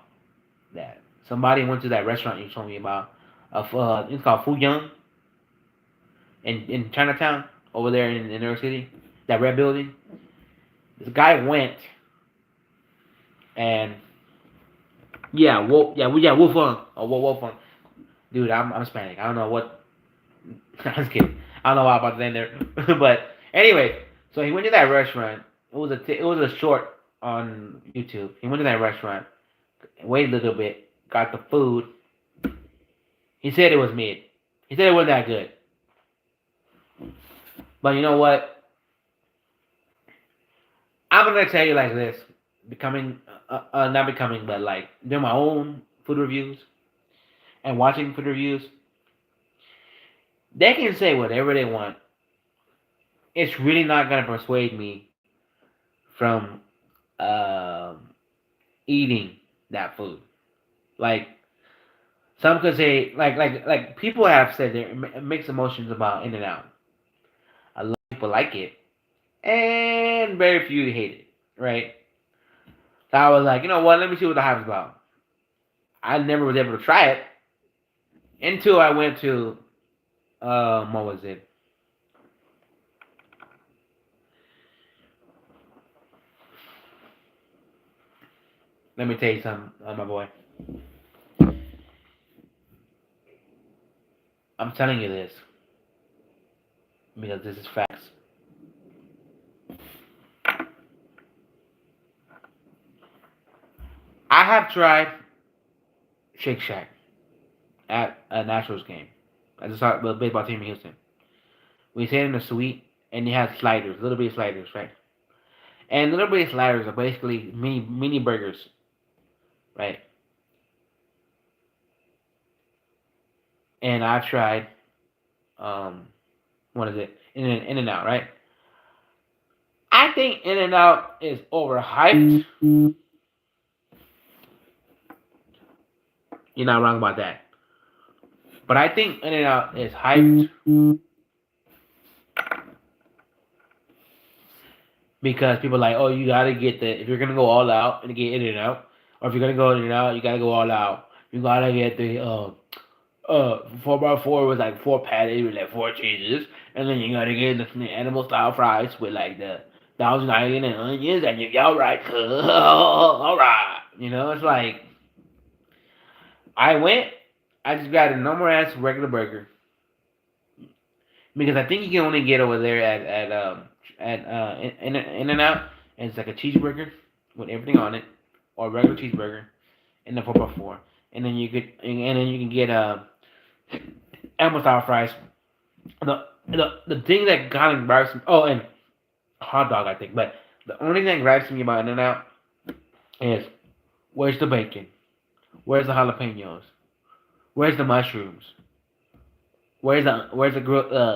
that somebody went to that restaurant you told me about. It's called Fuyang in Chinatown over there in New York City. That red building. This guy went and Wolfgang or Wolfgang. Dude, I'm Hispanic. I don't know what. I'm just kidding. I don't know why I'm about to end there. But anyway, so he went to that restaurant. It was a short on YouTube. He went to that restaurant, waited a little bit, got the food. He said it was mid. He said it wasn't that good. But you know what? I'm gonna tell you like this: not becoming, but like doing my own food reviews and watching food reviews. They can say whatever they want. It's really not gonna persuade me from eating that food. Like some could say, like people have said their mixed emotions about In and Out. A lot of people like it, and very few hate it. Right? So I was like, you know what? Let me see what the hype's about. I never was able to try it until I went to what was it? Let me tell you something, my boy. I'm telling you this because this is facts. I have tried Shake Shack at a Nationals game. I just saw the baseball team in Houston. We stayed in the suite, and they had sliders, little bitty sliders, right? And little bitty sliders are basically mini burgers, right? And I've tried, um, what is it? In and Out, right? I think In and Out is overhyped. You're not wrong about that. But I think In and Out is hyped because people are like, oh, you gotta get the if you're gonna go all out and get In and Out, or if you're gonna go In and Out, you gotta go all out. You gotta get the 4x4 with like 4 patties with like 4 cheeses, and then you gotta get the animal style fries with like the thousand onion and onions, and you all right, all right. You know, it's like I went, I just got a normal ass regular burger because I think you can only get over there at In and Out, and it's like a cheeseburger with everything on it, or a regular cheeseburger, and the 4x4, and then you can get animal style fries. The thing that kind of grabs me, oh, and hot dog, I think, but the only thing that grabs me about In and Out is where's the bacon, where's the jalapenos, where's the mushrooms, where's the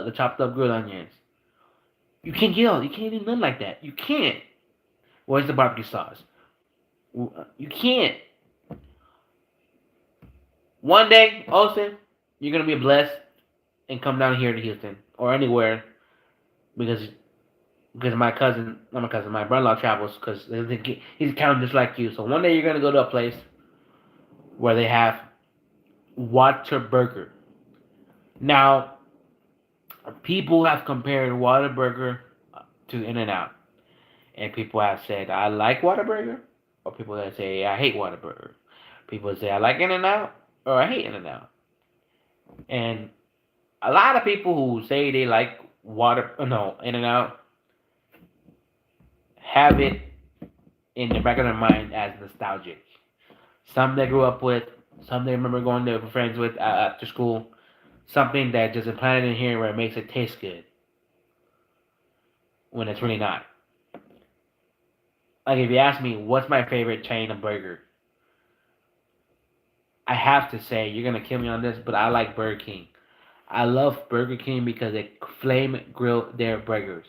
the chopped up grilled onions. You can't do nothing like that. You can't. Where's the barbecue sauce? You can't. One day, Austin, you're gonna be blessed and come down here to Houston or anywhere because my cousin, not my cousin, my brother-in-law travels because he's kind of just like you. So one day you're gonna go to a place where they have Whataburger. Now, people have compared Whataburger to In-N-Out, and people have said I like Whataburger, or people that say I hate Whataburger. People say I like In-N-Out or I hate In-N-Out, and a lot of people who say they like no In-N-Out have it in the back of their mind as nostalgic. Some they grew up with, some they remember going there with friends with after school. Something that just implanted in here where it makes it taste good when it's really not. Like if you ask me what's my favorite chain of burger, I have to say you're gonna kill me on this, but I like Burger King. I love Burger King because they flame grill their burgers.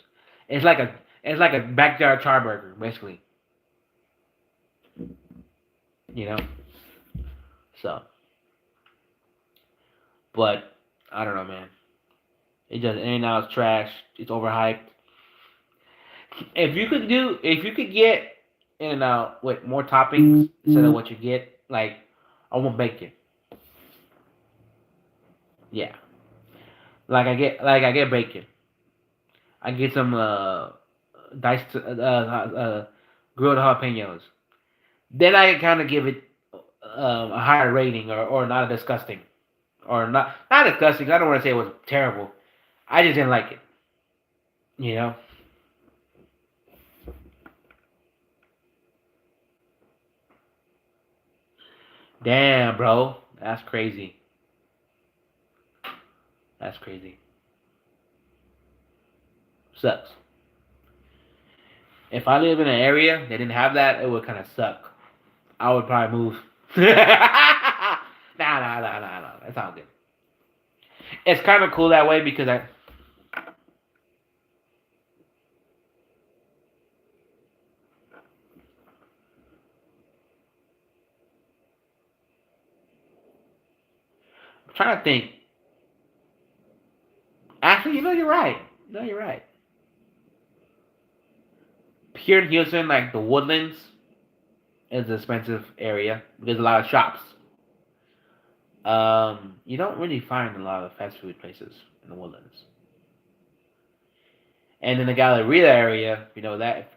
It's like a it's like a backyard char burger, basically. You know? So but I don't know, man. It just in and out trash. It's overhyped. If you could get In and Out with more toppings instead of what you get, like I want bacon. Yeah, like I get bacon. I get some diced grilled jalapenos. Then I kind of give it a higher rating or not a disgusting or not disgusting. I don't want to say it was terrible. I just didn't like it. You know. Damn, bro, that's crazy. That's crazy. Sucks. If I live in an area that didn't have that, it would kind of suck. I would probably move. Nah. That sounds good. It's kind of cool that way because trying to think. Actually, you're right. No, you're right. Here in Houston, like the Woodlands is an expensive area because a lot of shops. You don't really find a lot of fast food places in the Woodlands. And in the Galleria area, that.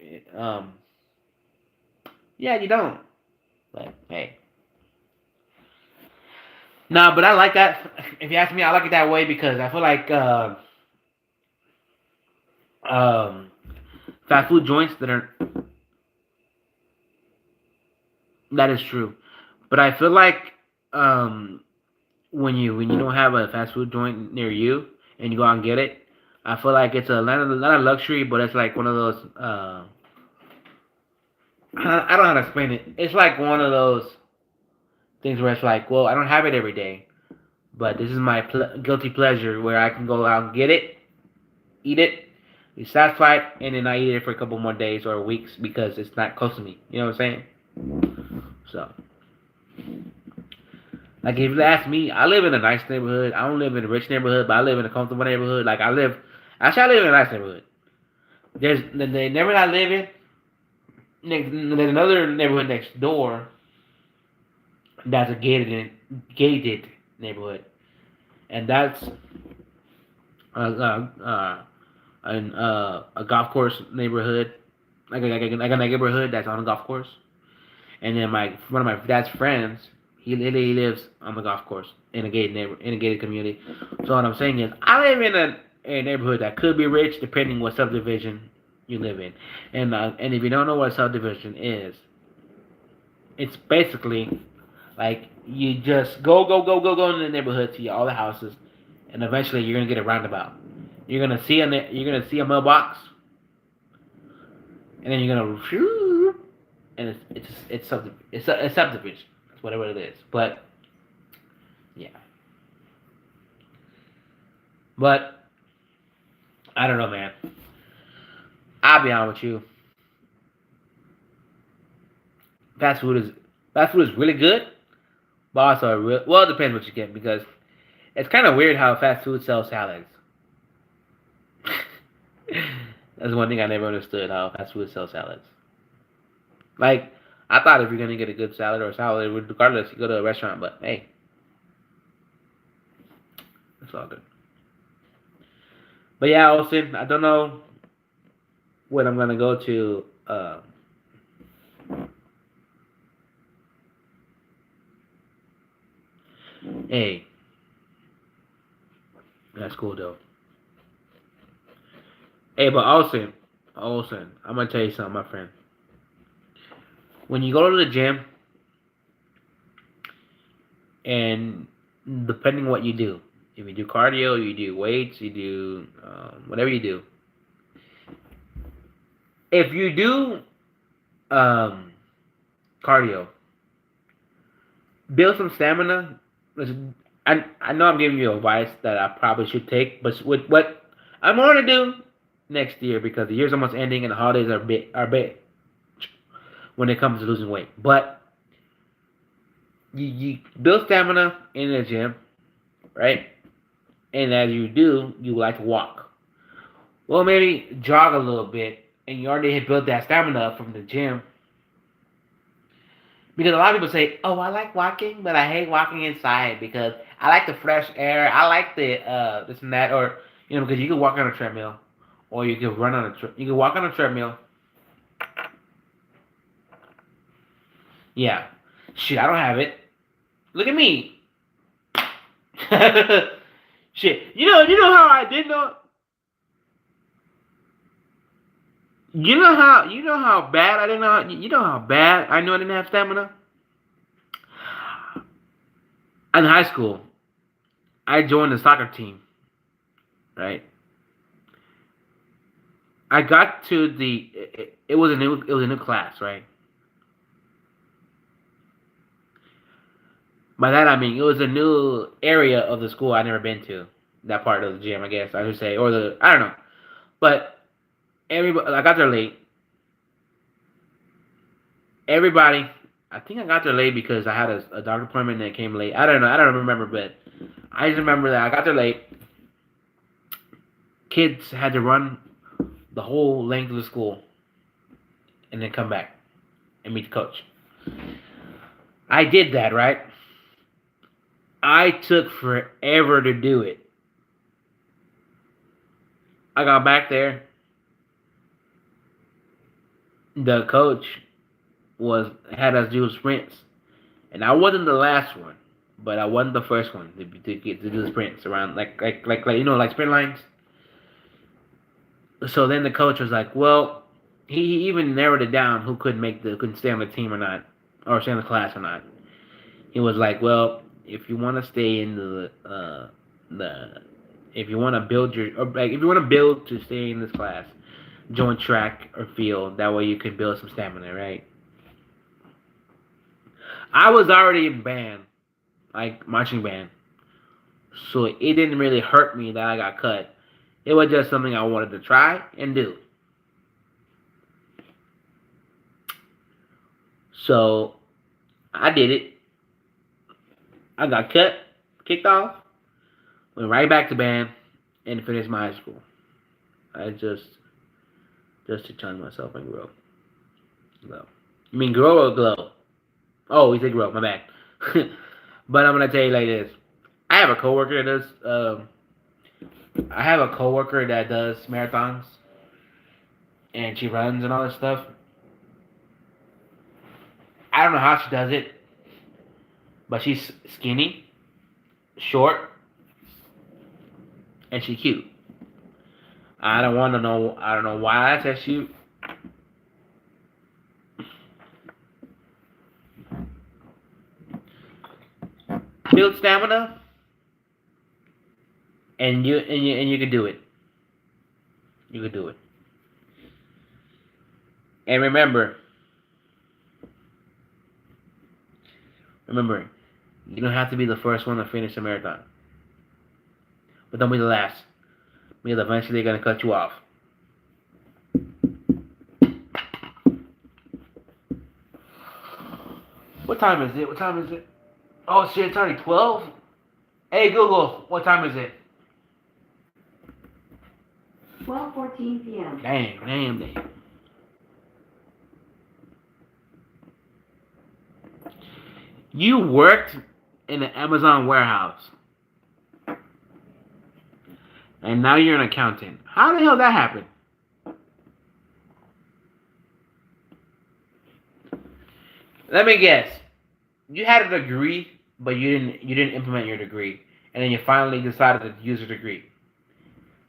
Yeah, you don't. But hey, nah. But I like that. If you ask me, I like it that way because I feel like um, fast food joints that is true. But I feel like um, when you don't have a fast food joint near you and you go out and get it, I feel like it's a lot of luxury, but it's like one of those. I don't know how to explain it. It's like one of those things where it's like, well, I don't have it every day, but this is my guilty pleasure where I can go out and get it, eat it, be satisfied, and then I eat it for a couple more days or weeks because it's not close to me. You know what I'm saying? So, like if you ask me, I live in a nice neighborhood. I don't live in a rich neighborhood, but I live in a comfortable neighborhood. Actually, I live in a nice neighborhood. There's the neighborhood I live in. There's another neighborhood next door that's a gated neighborhood, and that's a golf course neighborhood, like a neighborhood that's on a golf course. And then one of my dad's friends, he literally lives on the golf course in a gated community. So what I'm saying is, I live in a neighborhood that could be rich depending what subdivision you live in. And if you don't know what subdivision is, it's basically like you just go in the neighborhood to all the houses, and eventually you're gonna get a roundabout. You're gonna see a mailbox, and then you're gonna and it's subdivision. It's whatever it is. But yeah, but I don't know, man. I'll be honest with you. Fast food is fast food is really good, but also well, it depends what you get because it's kind of weird how fast food sells salads. That's one thing I never understood how fast food sells salads. Like I thought if you're gonna get a good salad or salad, regardless, you go to a restaurant. But hey, it's all good. But yeah, Austin, I don't know when I'm gonna go to. Hey, that's cool though. Hey, but Austin, I'm gonna tell you something, my friend. When you go to the gym, and depending what you do, if you do cardio, you do weights, you do whatever you do. If you do um, cardio, build some stamina. I know I'm giving you advice that I probably should take, but with what I'm going to do next year because the year's almost ending and the holidays are big when it comes to losing weight. But you build stamina in the gym, right? And as you do, you like to walk. Well, maybe jog a little bit, and you already have built that stamina up from the gym. Because a lot of people say, "Oh, I like walking, but I hate walking inside because I like the fresh air. I like the this and that." Or because you can walk on a treadmill, or you can you can walk on a treadmill. Yeah, shit, I don't have it. Look at me. Shit, you know how I did know. You know how bad I didn't know. You know how bad I knew I didn't have stamina. In high school, I joined the soccer team. Right. I got to it was a new class. Right. By that I mean it was a new area of the school I'd never been to. That part of the gym, I guess I should say, or I don't know. But everybody, I got there late. Everybody, I think I got there late because I had a doctor appointment and it came late. I don't know. I don't remember, but I just remember that I got there late. Kids had to run the whole length of the school and then come back and meet the coach. I did that, right? I took forever to do it. I got back there. The coach had us do sprints, and I wasn't the last one, but I wasn't the first one to get to do the sprints around like like sprint lines. So then the coach was like, well, he even narrowed it down who couldn't stay on the team or not, or stay in the class or not. He was like, well, if you want to stay in the if you want to build if you want to build to stay in this class, join track or field. That way you can build some stamina, right? I was already in band, like marching band, so it didn't really hurt me that I got cut. It was just something I wanted to try and do. So I did it. I got cut, kicked off, went right back to band, and finished my high school. I just to challenge myself and grow. Glow. You mean grow or glow? Oh, we said grow. My bad. But I'm gonna tell you like this. I have a coworker that does. I have a coworker that does marathons, and she runs and all this stuff. I don't know how she does it, but she's skinny, short, and she's cute. I don't want to know. I don't know why I said she. Build stamina, and you can do it. You can do it. And remember, you don't have to be the first one to finish a marathon, but don't be the last, because eventually they're gonna cut you off. What time is it? What time is it? Oh shit, it's already 12? Hey Google, what time is it? 12:14 p.m. Damn. You worked in an Amazon warehouse. And now you're an accountant. How the hell that happened? Let me guess. You had a degree, but you didn't implement your degree, and then you finally decided to use your degree.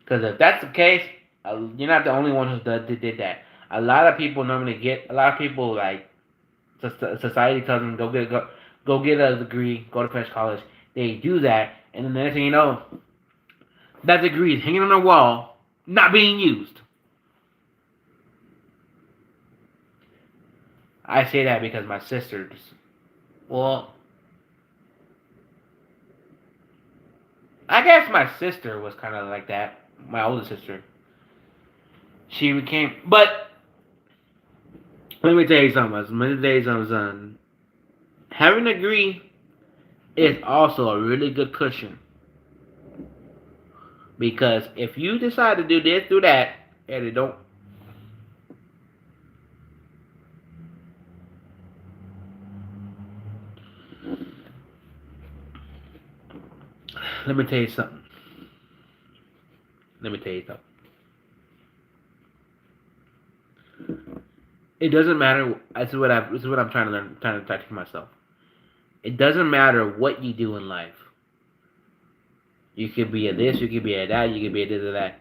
Because if that's the case, you're not the only one who did that. A lot of people like society tells them go get a degree, go to finish college. They do that, and then the next thing you know, that degree is hanging on the wall, not being used. I say that because my sisters, well, I guess my sister was kind of like that. My older sister. She became, but let me tell you something. Having a degree is also a really good cushion. Because if you decide to do this, do that, and it don't. Let me tell you something. It doesn't matter. This is what I'm trying to learn, trying to practice myself. It doesn't matter what you do in life. You could be a this, you could be a that, you could be a this or that.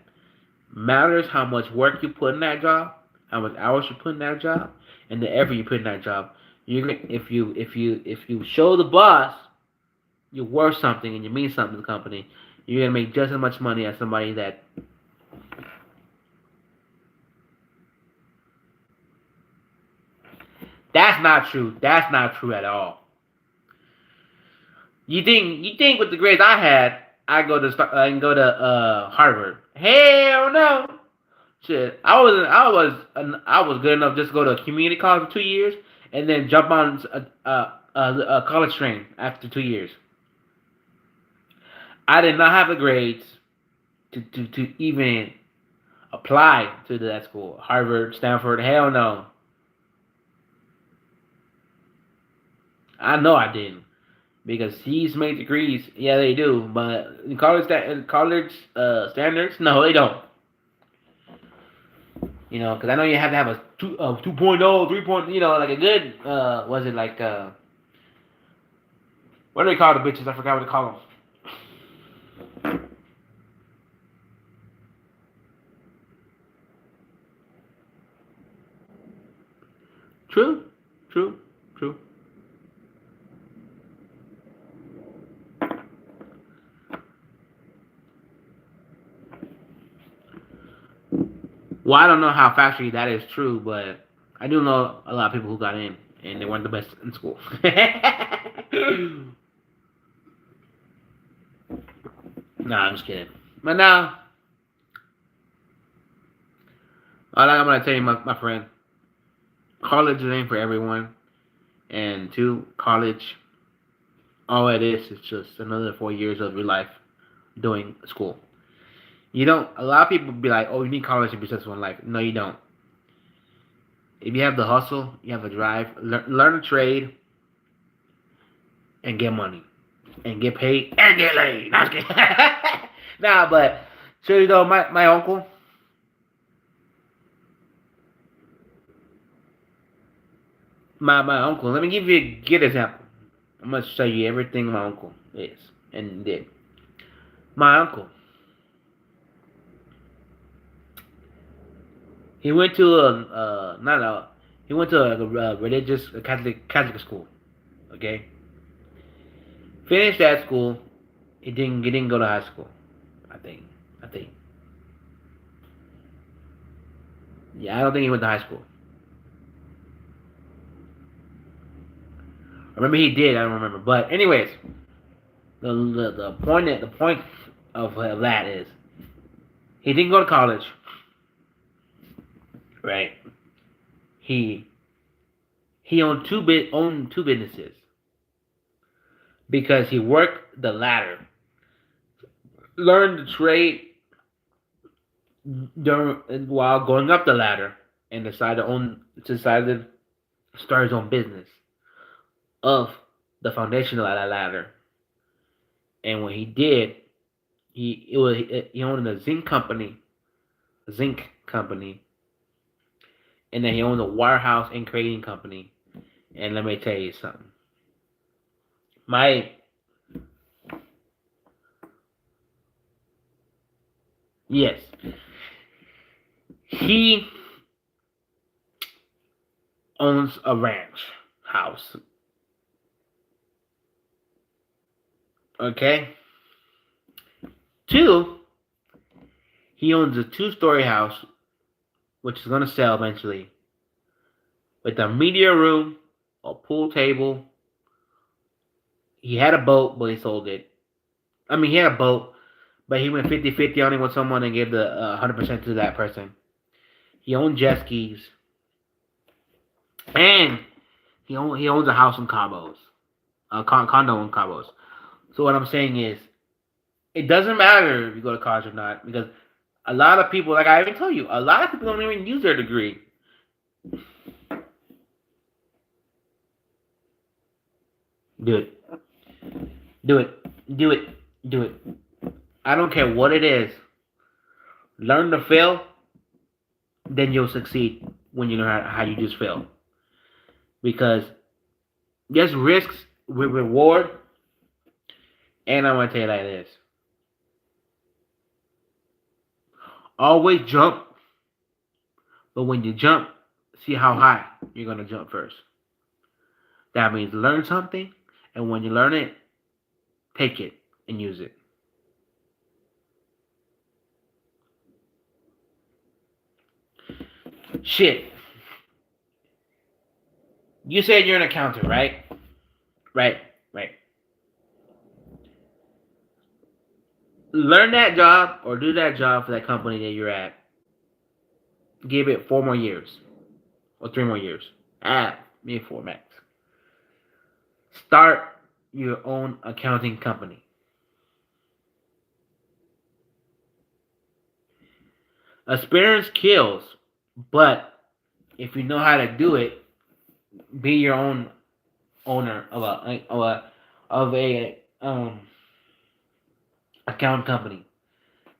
Matters how much work you put in that job, how much hours you put in that job, and the effort you put in that job. If you show the boss you're worth something and you mean something to the company, you're gonna make just as much money as somebody that. That's not true. That's not true at all. You think with the grades I had, I can go to Harvard? Hell no. Shit, I was good enough just to go to a community college for 2 years and then jump on a college train after 2 years. I did not have the grades to even apply to that school. Harvard, Stanford, hell no. I know I didn't. Because C's make degrees, yeah, they do. But in college standards, no, they don't. Because I know you have to have a 2.0, 3 like a good, was it like, what do they call the bitches? I forgot what they call them. True, true, true. Well, I don't know how factually that is true, but I do know a lot of people who got in and they weren't the best in school. Nah, I'm just kidding. But now, all I'm gonna tell you, my friend, college ain't for everyone, and two, college, all it is just another 4 years of your life doing school. You don't. A lot of people be like, "Oh, you need college to be successful in life." No, you don't. If you have the hustle, you have the drive, learn a trade, and get money, and get paid, and get laid. Nah, nah, but seriously though, my uncle, my uncle. Let me give you a good example. I'm gonna show you everything my uncle is and did. My uncle, he went to a not a he went to a religious Catholic school. Okay, finished that school. He didn't go to high school. I think. I think. Yeah, I don't think he went to high school. I remember he did. I don't remember. But anyways, the point of that is he didn't go to college. Right. He he owned two businesses because he worked the ladder, learned the trade while going up the ladder, and decided to start his own business of the foundation of that ladder. And when he did, he owned a zinc company, and then he owned a warehouse and trading company. And let me tell you something. My Yes, he owns a ranch house. Okay. Two, he owns a two-story house, which is gonna sell eventually, with a media room, a pool table. He had a boat, but he sold it. I mean, he had a boat, but he went 50-50 on it with someone and gave the 100% to that person. He owned jet skis, and he owns a house in Cabos, a condo in Cabos. So what I'm saying is, it doesn't matter if you go to college or not, because a lot of people, like I even told you, a lot of people don't even use their degree. Do it. Do it. Do it. Do it. I don't care what it is. Learn to fail, then you'll succeed when you know how you just fail. Because there's risks with reward, and I'm gonna tell you like this. Always jump, but when you jump, see how high you're gonna jump first. That means learn something, and when you learn it, take it and use it. Shit. You said you're an accountant, right? Right, right. Learn that job or do that job for that company that you're at. Give it 4 more years or 3 more years. Maybe four max. Start your own accounting company. Experience kills, but if you know how to do it, be your own owner of a account company.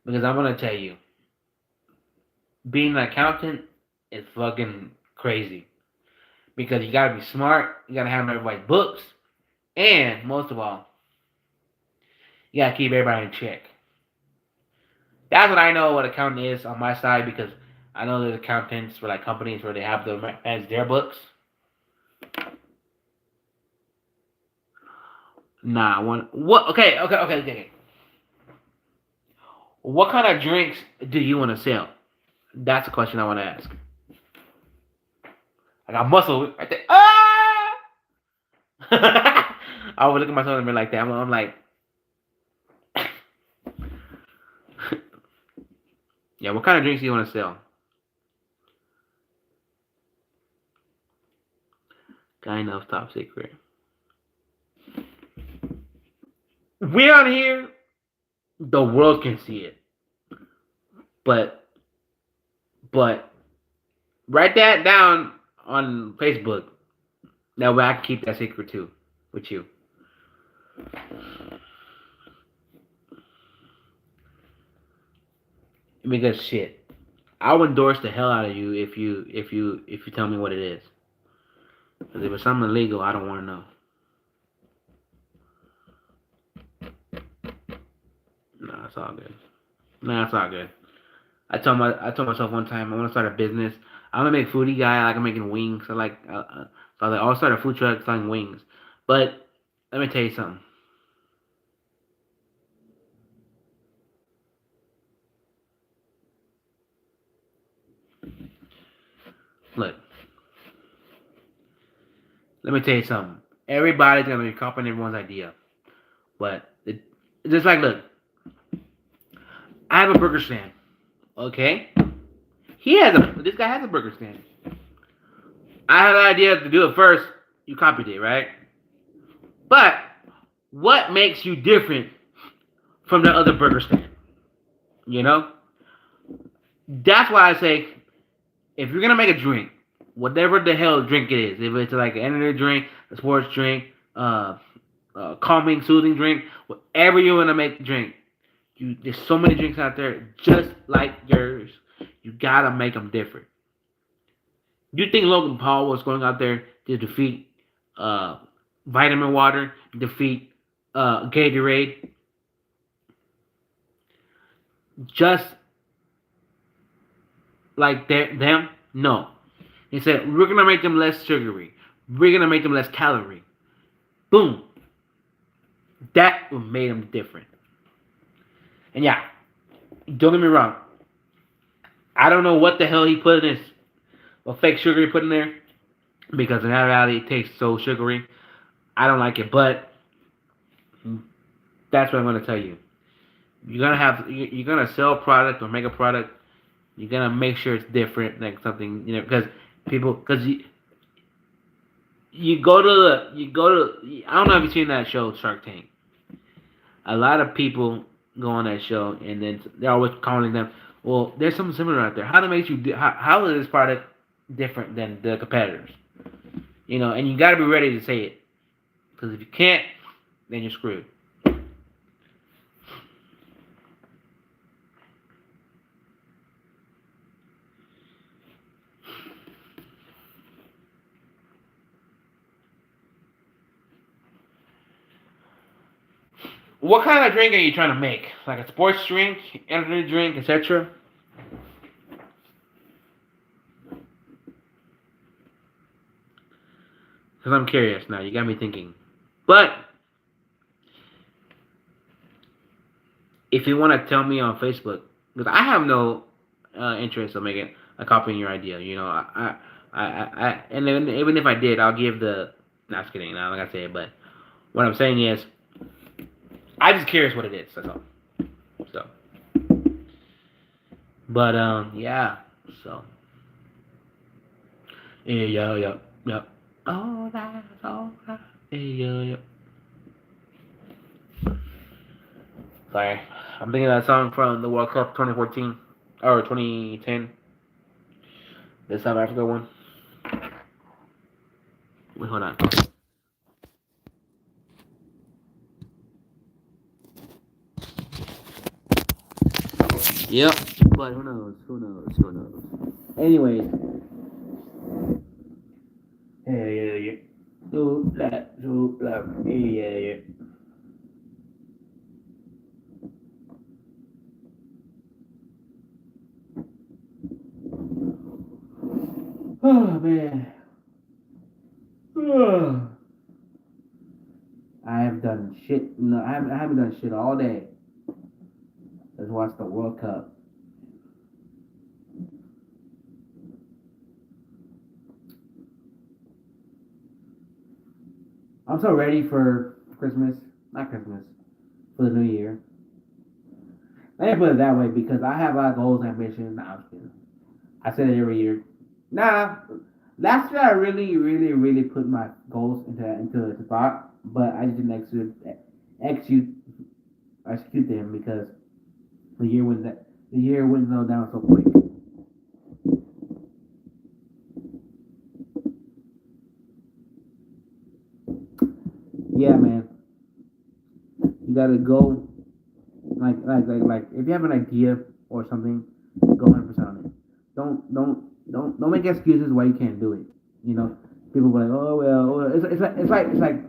Because I'm gonna tell you, being an accountant is fucking crazy. Because you gotta be smart, you gotta have everybody's books, and most of all, you gotta keep everybody in check. That's what I know what accounting is on my side because I know there's accountants for like companies where they have them as their books. Nah, one what? Okay. What kind of drinks do you want to sell? That's a question I want to ask. I got muscle right there. Ah! I would look at myself and be like that. I'm like, yeah. What kind of drinks do you want to sell? Kind of top secret. We on here, the world can see it, but but write that down on Facebook. That way I can keep that secret too with you. Because shit, I'll endorse the hell out of you if you tell me what it is. Because if it's something illegal, I don't want to know. Nah, it's all good. Nah, it's all good. I told myself one time I want to start a business. I'm a big foodie guy. I like making wings. So I was like, I'll start a food truck selling wings. But let me tell you something. Look, let me tell you something. Everybody's gonna be copying everyone's idea, but it's just like, look, I have a burger stand. Okay, this guy has a burger stand. I had an idea to do it first. You copied it, right? But what makes you different from the other burger stand? You know, that's why I say if you're gonna make a drink, whatever the hell drink it is, if it's like an energy drink, a sports drink, calming, soothing drink, whatever you want to make drink, there's so many drinks out there just like yours. You gotta make them different. You think Logan Paul was going out there to defeat uh, Vitamin Water, defeat Gatorade, just like them? No. He said, we're going to make them less sugary. We're going to make them less calorie. Boom. That made them different. And yeah, don't get me wrong. I don't know what the hell he put in this, what fake sugar he put in there, because in reality it tastes so sugary. I don't like it, but that's what I'm going to tell you. You're gonna sell a product or make a product. You're gonna make sure it's different, like something, because you go to I don't know if you've seen that show Shark Tank. A lot of people go on that show and then they're always calling them. Well, there's something similar out there. How is this product different than the competitors? And you got to be ready to say it, because if you can't, then you're screwed. What kind of drink are you trying to make? Like a sports drink, energy drink, etc.? Because I'm curious now. You got me thinking. But if you want to tell me on Facebook, because I have no interest in making copying your idea. And then even if I did, I'll give the. Not just kidding. I'm not gonna say it, but what I'm saying is, I'm just curious what it is. That's all. So, but yeah. So, yeah. Oh, that's all right. Yeah. Sorry, I'm thinking of that song from the World Cup 2014. or 2010, the South Africa one. Wait, hold on. Yep, but who knows? Who knows? Who knows? Anyways, yeah. So black, yeah. Oh man. I have done shit. No, I haven't done shit all day. Let's watch the World Cup. I'm so ready for Christmas. Not Christmas. For the new year. Let me put it that way because I have a lot of goals and ambitions. Nah, I'm just kidding. I said it every year. Nah, last year I really put my goals into thought, but I just didn't execute execute them because the year went down so quick. Yeah, man, you gotta go like if you have an idea or something, go 100% on it. Don't make excuses why you can't do it. You know, people go like, oh well, it's like,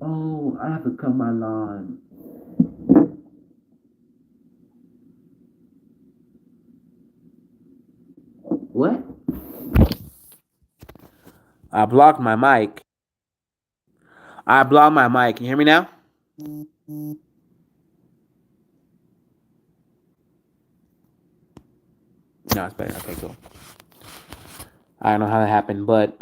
oh, I have to cut my lawn. What? I blocked my mic. I blocked my mic. Can you hear me now? No, it's better. Okay, cool. I don't know how that happened, but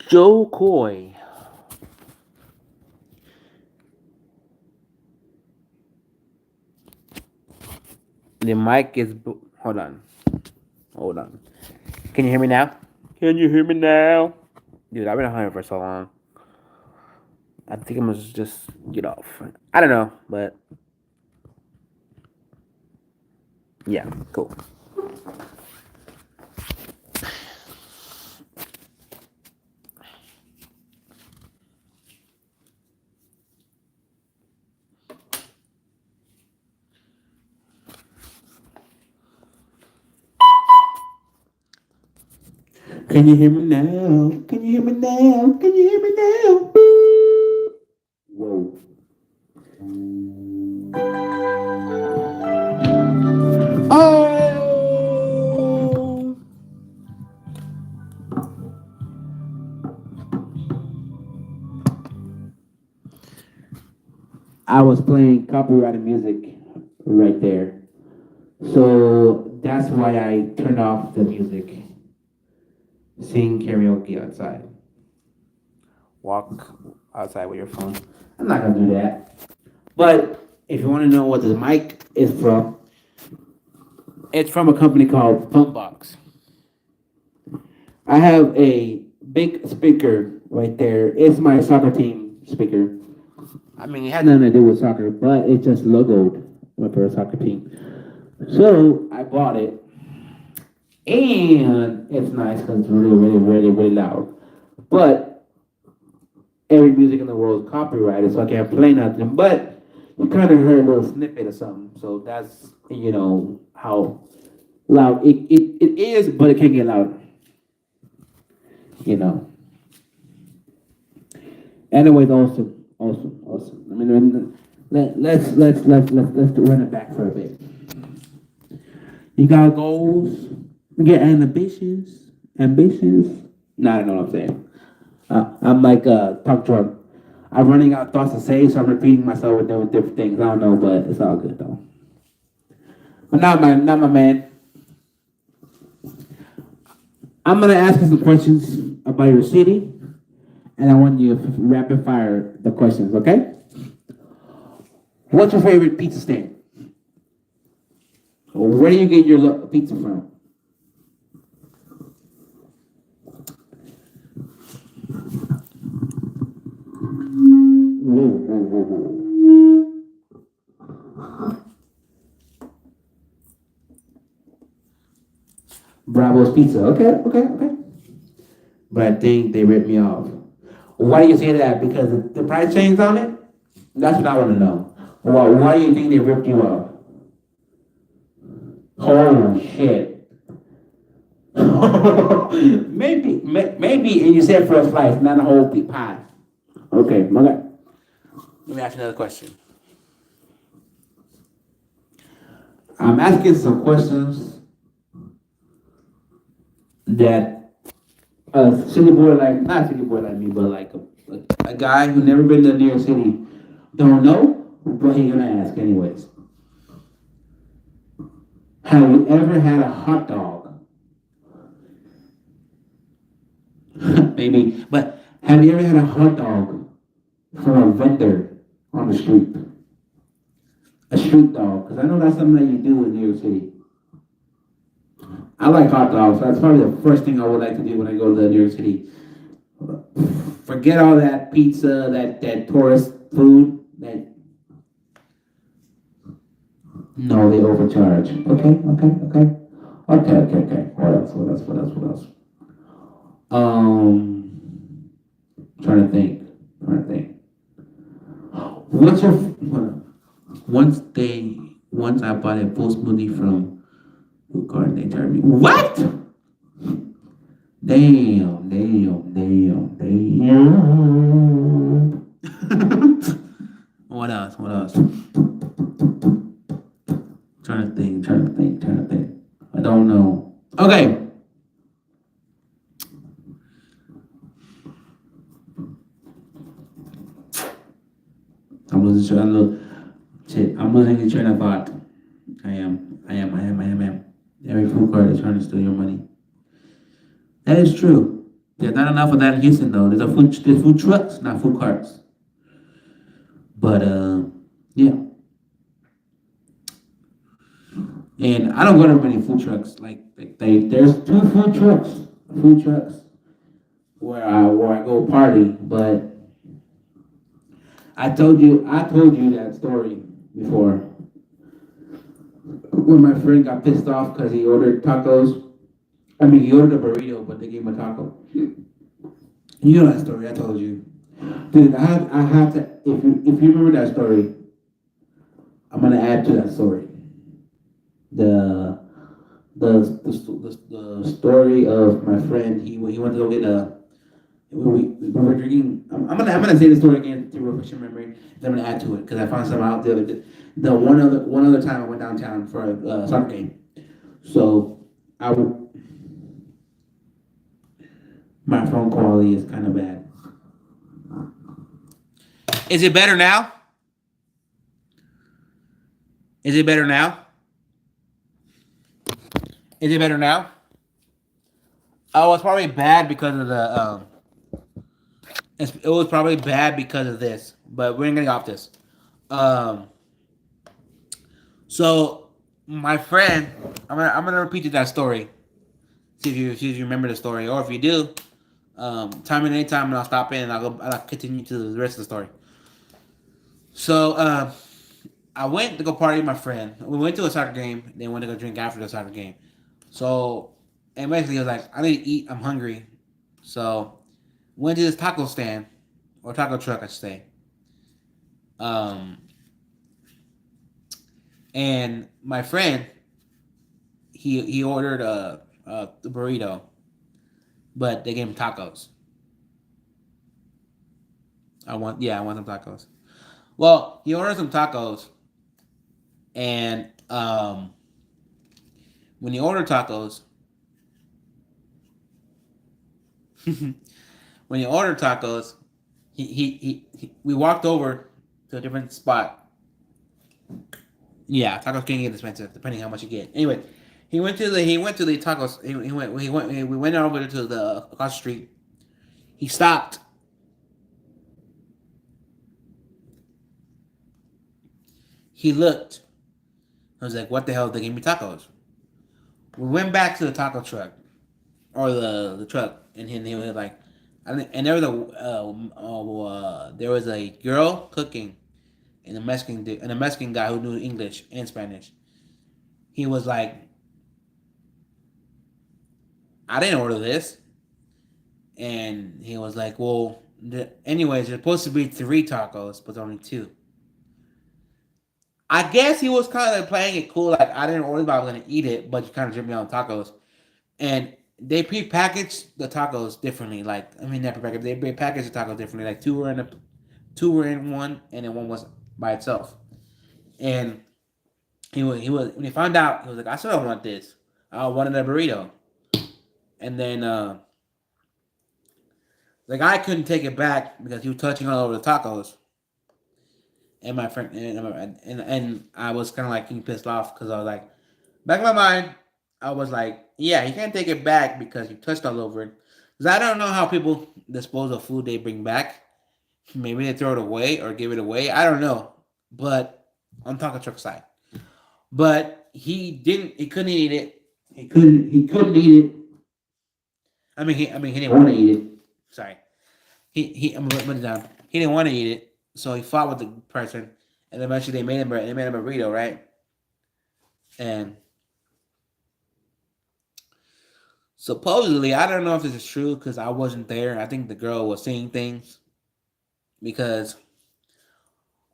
Joe Coy. The mic is. Hold on. Hold on. Can you hear me now? Can you hear me now? Dude, I've been on here for so long. I think I must just get off. I don't know, but yeah, cool. Can you hear me now? Can you hear me now? Can you hear me now? Whoa. Oh! I was playing copyrighted music right there. So that's why I turned off the music. Sing karaoke outside. Walk outside with your phone. I'm not gonna do that. But if you want to know what the mic is from, it's from a company called Pumpbox. I have a big speaker right there. It's my soccer team speaker. I mean, it had nothing to do with soccer, but it just logoed for a soccer team. So I bought it, and it's nice because it's really loud. But every music in the world is copyrighted, so I can't play nothing. But you kind of heard a little snippet or something, so that's how loud it is, but it can get louder. You know. Anyways, awesome. I mean, let's run it back for a bit. You got goals. You get ambitions. Nah, I don't know what I'm saying. I'm like talk drunk. I'm running out of thoughts to say, so I'm repeating myself with different things. I don't know, but it's all good though. But not my man. I'm gonna ask you some questions about your city, and I want you to rapid fire the questions. Okay? What's your favorite pizza stand? Where do you get your pizza from? Whoa, whoa, whoa, whoa. Bravo's Pizza. Okay, okay, okay. But I think they ripped me off. Why do you say that? Because the price changed on it? That's what I want to know. Why do you think they ripped you off? Oh shit. Maybe, and you said first slice, not a whole pie. Okay, okay. Let me ask you another question. I'm asking some questions that a city boy like, not a city boy like me, but like a guy who never been to New York City don't know, but he gonna ask anyways. Have you ever had a hot dog? Maybe, but have you ever had a hot dog from a vendor on the street? A street dog, because I know that's something that you do in New York City. I like hot dogs. So that's probably the first thing I would like to do when I go to New York City. Forget all that pizza, that tourist food. That no, they overcharge. Okay. What else? Trying to think. What's your once I bought a full smoothie from Food Cart and they charged me what? Damn. What else? Trying to think. I don't know. Okay. I'm losing the train of thought. I am. Every food cart is trying to steal your money. That is true. There's not enough of that in Houston though. There's food trucks, not food carts. But yeah. And I don't go to many food trucks. There's two food trucks where I go party. But I told you that story before. When my friend got pissed off because he ordered tacos. I mean, he ordered a burrito, but they gave him a taco. You know that story I told you, dude. I have to. If you remember that story, I'm gonna add to that story. The story of my friend. He went to go get a. We were drinking. I'm gonna say the story again to refresh your memory. Then I'm gonna add to it because I found something out the other day. The one other time I went downtown for a soccer game. So my phone quality is kind of bad. Is it better now? Oh, it's probably bad because of the. It was probably bad because of this, but we're gonna get off this. Um, so my friend, I'm gonna repeat that story. See if you remember the story, or if you do, time me anytime, and I'll stop in and I'll continue to the rest of the story. So I went to go party with my friend. We went to a soccer game. Then went to go drink after the soccer game. So and basically he was like, I need to eat. I'm hungry. So went to this taco stand or taco truck, I should say. Um, and my friend, he ordered a burrito, but they gave him tacos. I want some tacos. Well, he ordered some tacos, and when he ordered tacos, when he ordered tacos, we walked over to a different spot. Yeah, tacos can get expensive depending how much you get. Anyway, he went to the tacos. We went over to the across the street. He stopped. He looked. I was like, "What the hell? They gave me tacos." We went back to the taco truck or the truck, and he was like, And there was a girl cooking, and a Mexican guy who knew English and Spanish. He was like, "I didn't order this," and he was like, "Well, anyways, there's supposed to be 3 tacos, but only 2." I guess he was kind of playing it cool, like I didn't order, but I was gonna eat it, but you kind of dripped me on tacos. And they pre-packaged the tacos differently. Like I mean, not pre-packaged. They pre-packaged the tacos differently. Like two were in one, and then one was by itself. And he was when he found out, he was like, "I still don't want this. I wanted a burrito." And then the guy couldn't take it back because he was touching all over the tacos. And my friend and I was kind of like getting pissed off because I was like, back in my mind, I was like, yeah, you can't take it back because you touched all over it. Because I don't know how people dispose of food they bring back. Maybe they throw it away or give it away. I don't know. But on taco truck side. But he didn't. He couldn't eat it. He couldn't eat it. He didn't want to eat it. Sorry. I'm gonna put it down. He didn't want to eat it, so he fought with the person, and eventually they made him a burrito, right? And supposedly, I don't know if this is true because I wasn't there. I think the girl was seeing things because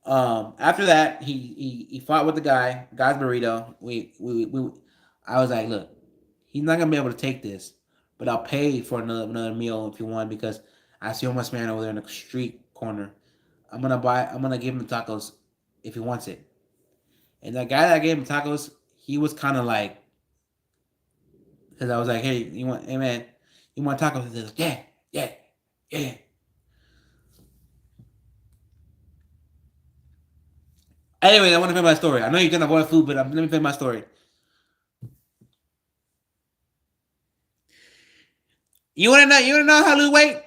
after that he fought with the guy's burrito. I was like, look, he's not gonna be able to take this, but I'll pay for another meal if you want because I see homeless man over there in the street corner. I'm gonna give him the tacos if he wants it. And that guy that gave him tacos, he was kind of like, because I was like, hey man, you want tacos? He's like, yeah. Anyway, I want to finish my story. I know you're gonna avoid food, but let me finish my story. You wanna know? You wanna know how to lose weight?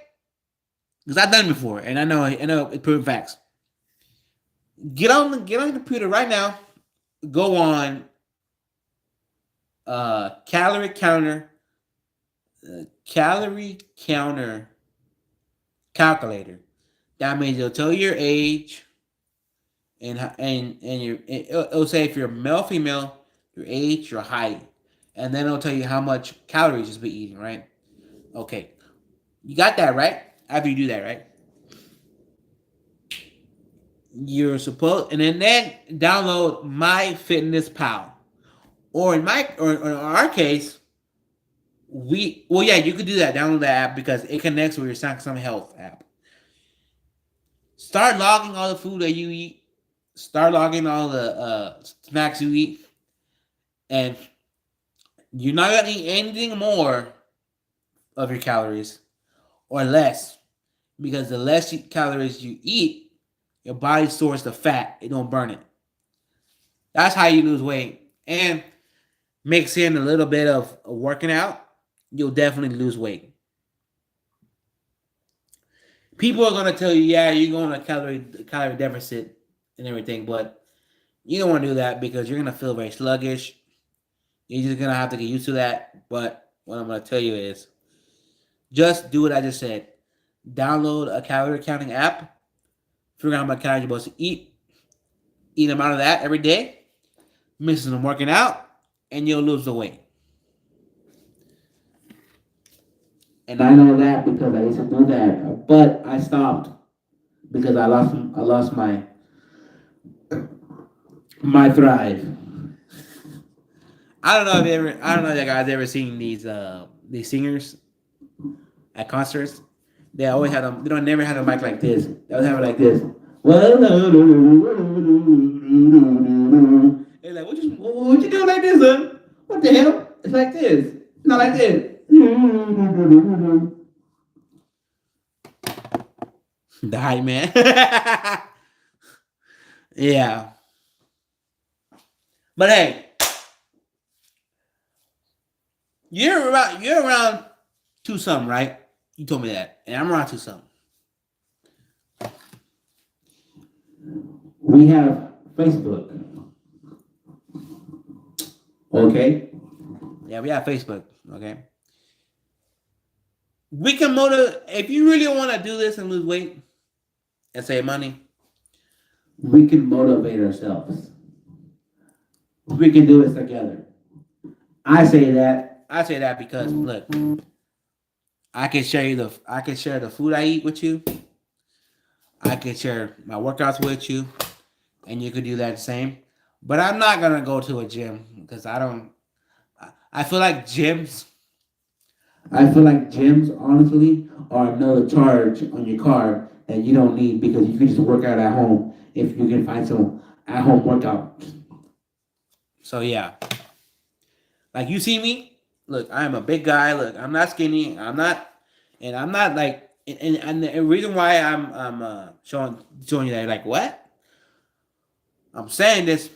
Because I've done it before, and I know it's proven facts. Get on the computer right now. Go on calorie counter, calorie counter calculator. That means it'll tell you your age and it'll say if you're male, female, your age, your height, and then it'll tell you how much calories you'll be eating. Right? Okay, you got that right. After you do that, right? You're supposed and then download My Fitness Pal, or in our case, you could do that. Download the app because it connects with your Samsung Health app. Start logging all the food that you eat. Start logging all the snacks you eat, and you're not gonna eat anything more of your calories or less, because the less calories you eat, your body stores the fat. It don't burn it. That's how you lose weight. And mix in a little bit of working out, you'll definitely lose weight. People are gonna tell you, yeah, you're going on a calorie deficit and everything, but you don't want to do that because you're gonna feel very sluggish. You're just gonna have to get used to that. But what I'm gonna tell you is, just do what I just said. Download a calorie counting app. Figure out how much calories you're supposed to eat. Eat them out of that every day. Mix them working out, and you'll lose the weight. And I know that because I used to do that, but I stopped because I lost my thrive. I don't know if you guys ever seen these singers at concerts. They always had them. They don't never had a mic like this. They always have it like this. They're like, what you doing like this, son? What the hell? It's like this. Not like this. The hype man. Yeah. But hey, you're around two something, right? You told me that. And I'm around two something. We have Facebook. Okay? Yeah, we have Facebook. Okay? We can motivate if you really want to do this and lose weight and save money. We can motivate ourselves. We can do this together. I say that. I say that because look, I can share the food I eat with you. I can share my workouts with you, and you could do that same. But I'm not gonna go to a gym because I don't. I feel like gyms. I feel like gyms, honestly, are another charge on your card that you don't need because you can just work out at home if you can find some at home workout. So yeah, like you see me, look, I'm a big guy. Look, I'm not skinny. I'm not like, and the reason why I'm showing you that, like what I'm saying this.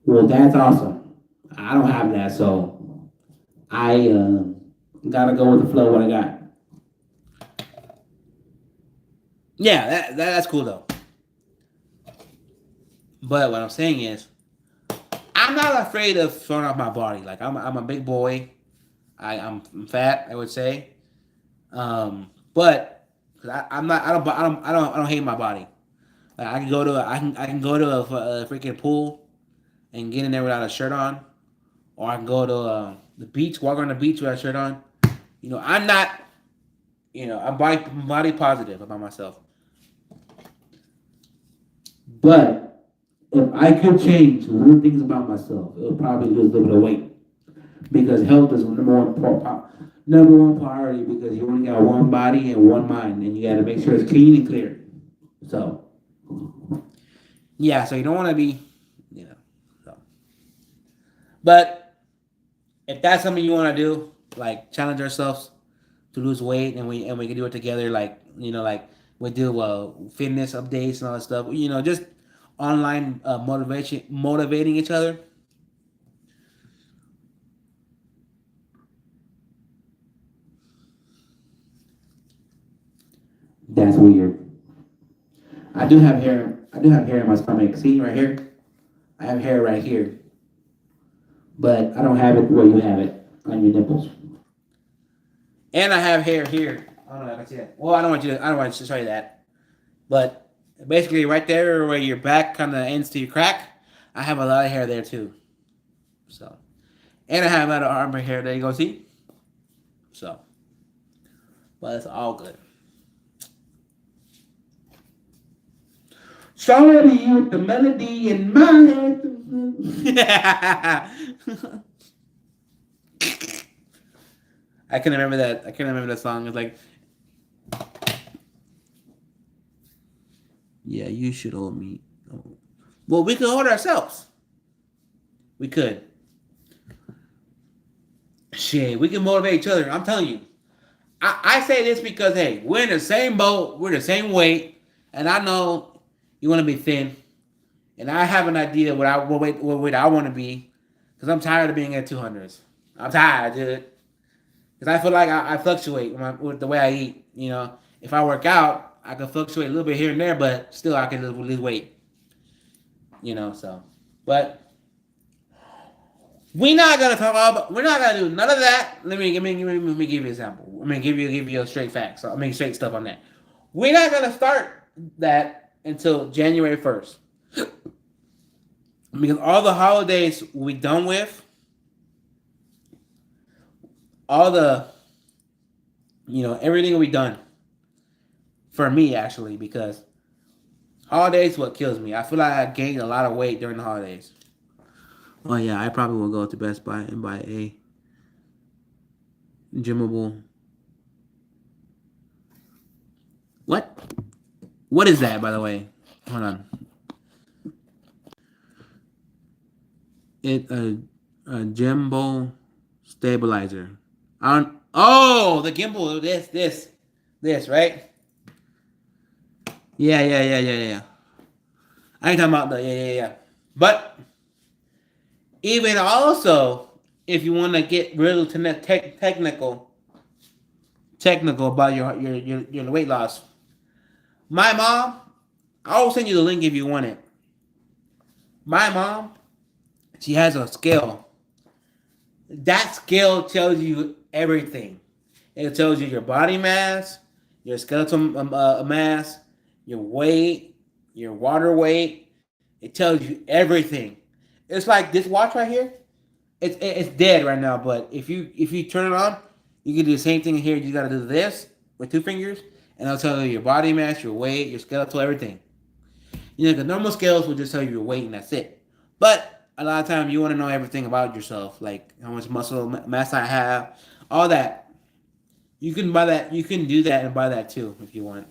Well, that's awesome. I don't have that, so I gotta go with the flow. What I got. Yeah, that's cool though. But what I'm saying is, I'm not afraid of showing off my body. Like I'm a big boy. I'm fat. I would say. But 'cause I'm not. I don't hate my body. Like, I can go to a freaking pool and get in there without a shirt on, or I can go to the beach, walk on the beach without a shirt on. You know, I'm not. You know, I'm body positive about myself. But if I could change little things about myself, it would probably lose a little bit of weight because health is number one priority because you only got one body and one mind, and you got to make sure it's clean and clear. So yeah, so you don't want to be, you know. So. But if that's something you want to do, like challenge ourselves to lose weight, and we can do it together, like like we do fitness updates and all that stuff. Just online motivating each other. That's weird. I do have hair. I do have hair in my stomach. See right here. I have hair right here, but I don't have it where you have it on your nipples. And I have hair here. I don't know if I can see that. Well, I don't want to show you that. But basically, right there where your back kind of ends to your crack, I have a lot of hair there too. So, and I have a lot of armpit hair. There you go. See. So, but it's all good. Sorry with the melody in my head. I can remember that. I can remember that song. It's like, yeah, you should hold me. Well, we could hold ourselves. We could. Shit, we can motivate each other. I'm telling you. I say this because, hey, we're in the same boat. We're the same weight. And I know you want to be thin. And I have an idea what weight I want to be. Because I'm tired of being at 200s. I'm tired, dude. Because I feel like I fluctuate with the way I eat. If I work out, I can fluctuate a little bit here and there, but still I can lose weight. So. But we're not gonna do none of that. Let me give you an example. Give you a straight fact. So straight stuff on that. We're not gonna start that until January 1st. Because all the holidays we done with, all the, everything will be done. For me, actually, because holidays what kills me. I feel like I gained a lot of weight during the holidays. Oh yeah, I probably will go to Best Buy and buy a gymmable. What? What is that, by the way? Hold on. A gimbal stabilizer. The gimbal. This, right? Yeah. I ain't talking about the yeah. But even also, if you want to get real technical about your weight loss, my mom, I'll send you the link if you want it. My mom, she has a scale That scale tells you everything. It tells you your body mass, your skeletal mass, your weight, your water weight. It tells you everything. It's like this watch right here. It's dead right now, but if you turn it on, you can do the same thing here. You got to do this with two fingers, and it'll tell you your body mass, your weight, your skeletal, everything. You know, the normal scales will just tell you your weight, and that's it. But a lot of times, you want to know everything about yourself, like how much muscle mass I have, all that. You can buy that. You can do that and buy that too if you want.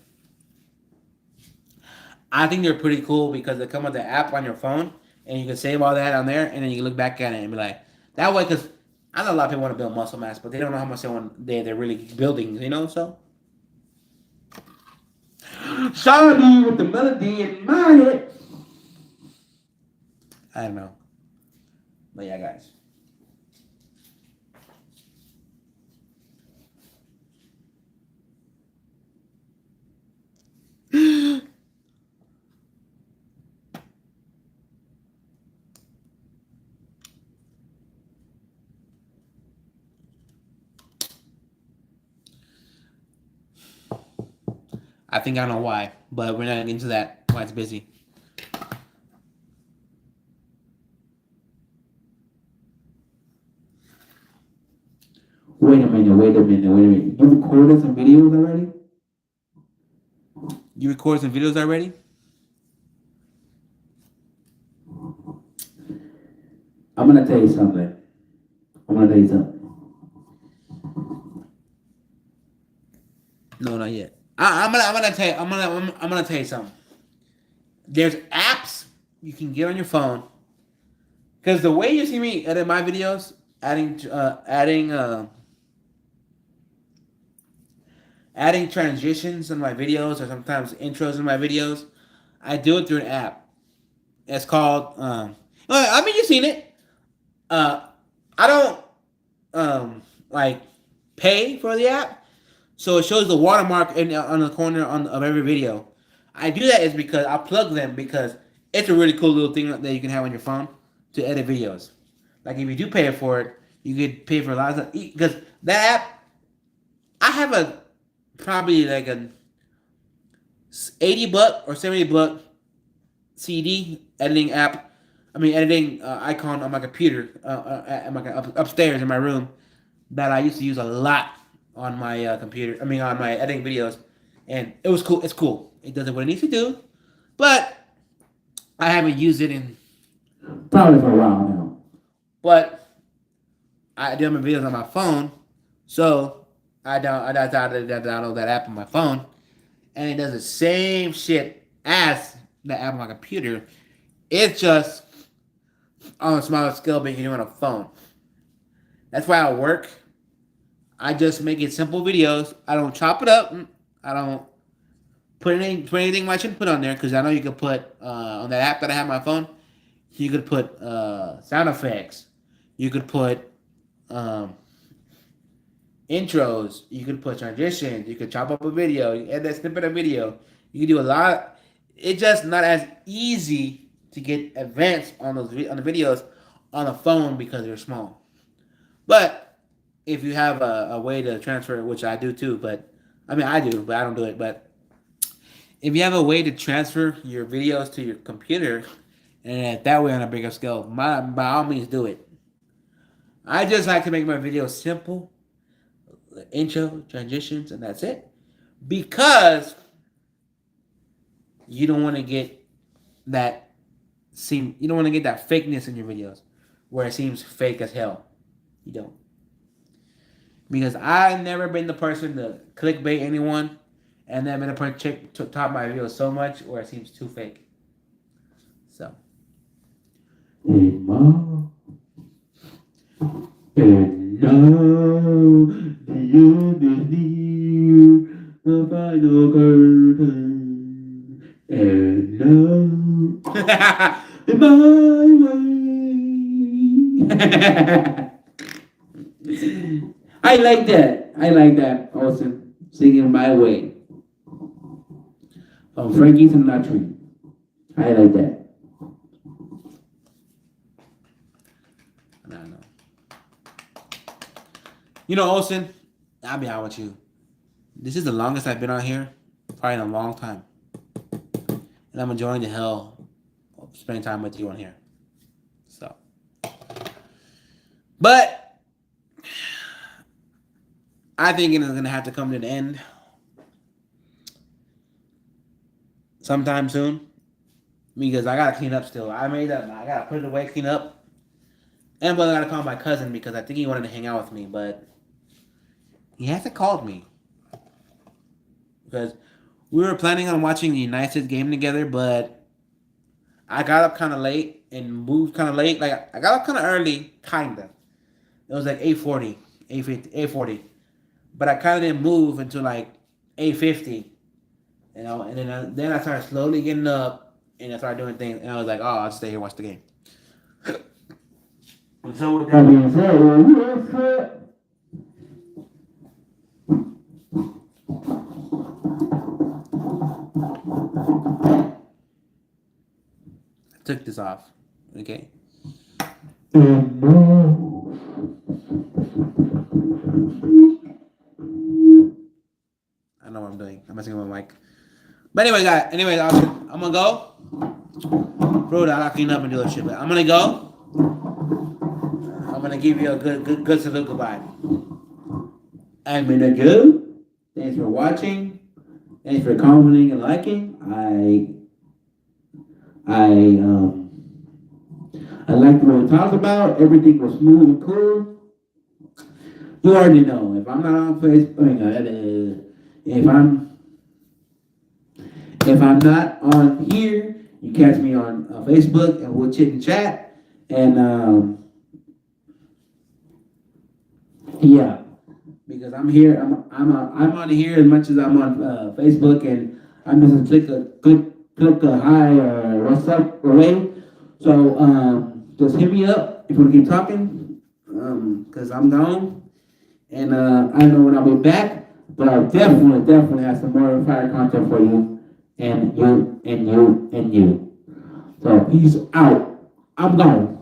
I think they're pretty cool because they come with the app on your phone, and you can save all that on there, and then you can look back at it and be like, that way. Because I know a lot of people want to build muscle mass, but they don't know how much they're really building. You know, so sorry with the melody in my head. I don't know, but yeah, guys. I think I know why, but we're not into that. Why it's busy. Wait a minute, wait a minute, wait a minute. You recorded some videos already? You recorded some videos already? I'm gonna tell you something. I'm gonna tell you something. No, not yet. I'm gonna tell you something. There's apps you can get on your phone. Because the way you see me edit my videos, adding transitions in my videos or sometimes intros in my videos, I do it through an app. It's called. I mean, you've seen it. I don't like pay for the app, so it shows the watermark on the corner of every video. I do that is because I plug them because it's a really cool little thing that you can have on your phone to edit videos. Like if you do pay for it, you could pay for a lot of because that app. I have a probably like a $80 or $70 CD editing app. I mean, editing icon on my computer, upstairs in my room that I used to use a lot on my computer. I mean, on my editing videos, and it was cool. It's cool. It does what it needs to do, but I haven't used it in probably for a while now. But I do my videos on my phone, so I download that app on my phone, and it does the same shit as the app on my computer. It's just on a smaller scale being you on a phone. That's why I work. I just make it simple videos. I don't chop it up. I don't put anything I shouldn't put on there because I know you could put on that app that I have on my phone. You could put sound effects. You could put intros. You could put transitions. You could chop up a video. You add that snippet of video. You can do a lot. It's just not as easy to get advanced on the videos on a phone because they're small. But if you have a way to transfer, which I do too, but I mean I do, but I don't do it. But if you have a way to transfer your videos to your computer, and that way on a bigger scale, by all means do it. I just like to make my videos simple, intro, transitions, and that's it. Because you don't want to get that you don't want to get that fakeness in your videos where it seems fake as hell. You don't. Because I've never been the person to clickbait anyone and then been the person to top my videos so much where it seems too fake. So. Hey, Mom. And now the the final curtain. And now my way. I like that. I like that. Awesome. Singing My Way. From Frankie Sinatra. I like that. I don't know. You know, Olsen, I'll be honest with you. This is the longest I've been on here, probably in a long time. And I'm enjoying the hell of spending time with you on here. So. But I think it is going to have to come to the end sometime soon. Because I got to clean up still. I got to put it away, clean up. And I got to call my cousin because I think he wanted to hang out with me. But he hasn't called me. Because we were planning on watching the United States game together, but I got up kind of late and moved kind of late. Like, I got up kind of early, kind of. It was like 8:40, 8:50, 8:40. But I kind of didn't move until like 8:50. You know, and then I started slowly getting up and I started doing things. And I was like, oh, I'll stay here and watch the game. And so with that being said, took this off. Okay. I know what I'm doing. I'm messing with my mic. But anyway, guys. Anyway, I'm gonna go. Bro, I'll clean up and do that shit. But I'm gonna go. I'm gonna give you a good salute goodbye. I'm gonna go. Thanks for watching. Thanks for commenting and liking. I liked what we talked about. Everything was smooth and cool. You already know. If I'm not on Facebook, if I'm not on here, you catch me on Facebook and we'll chit and chat. And yeah, because I'm here. I'm on here as much as I'm on Facebook, and I'm just click a hi or what's up away. So just hit me up if you want to keep talking, because I'm gone, and I don't know when I'll be back, but I'll definitely have some more fire content for you, and you. So peace out. I'm gone.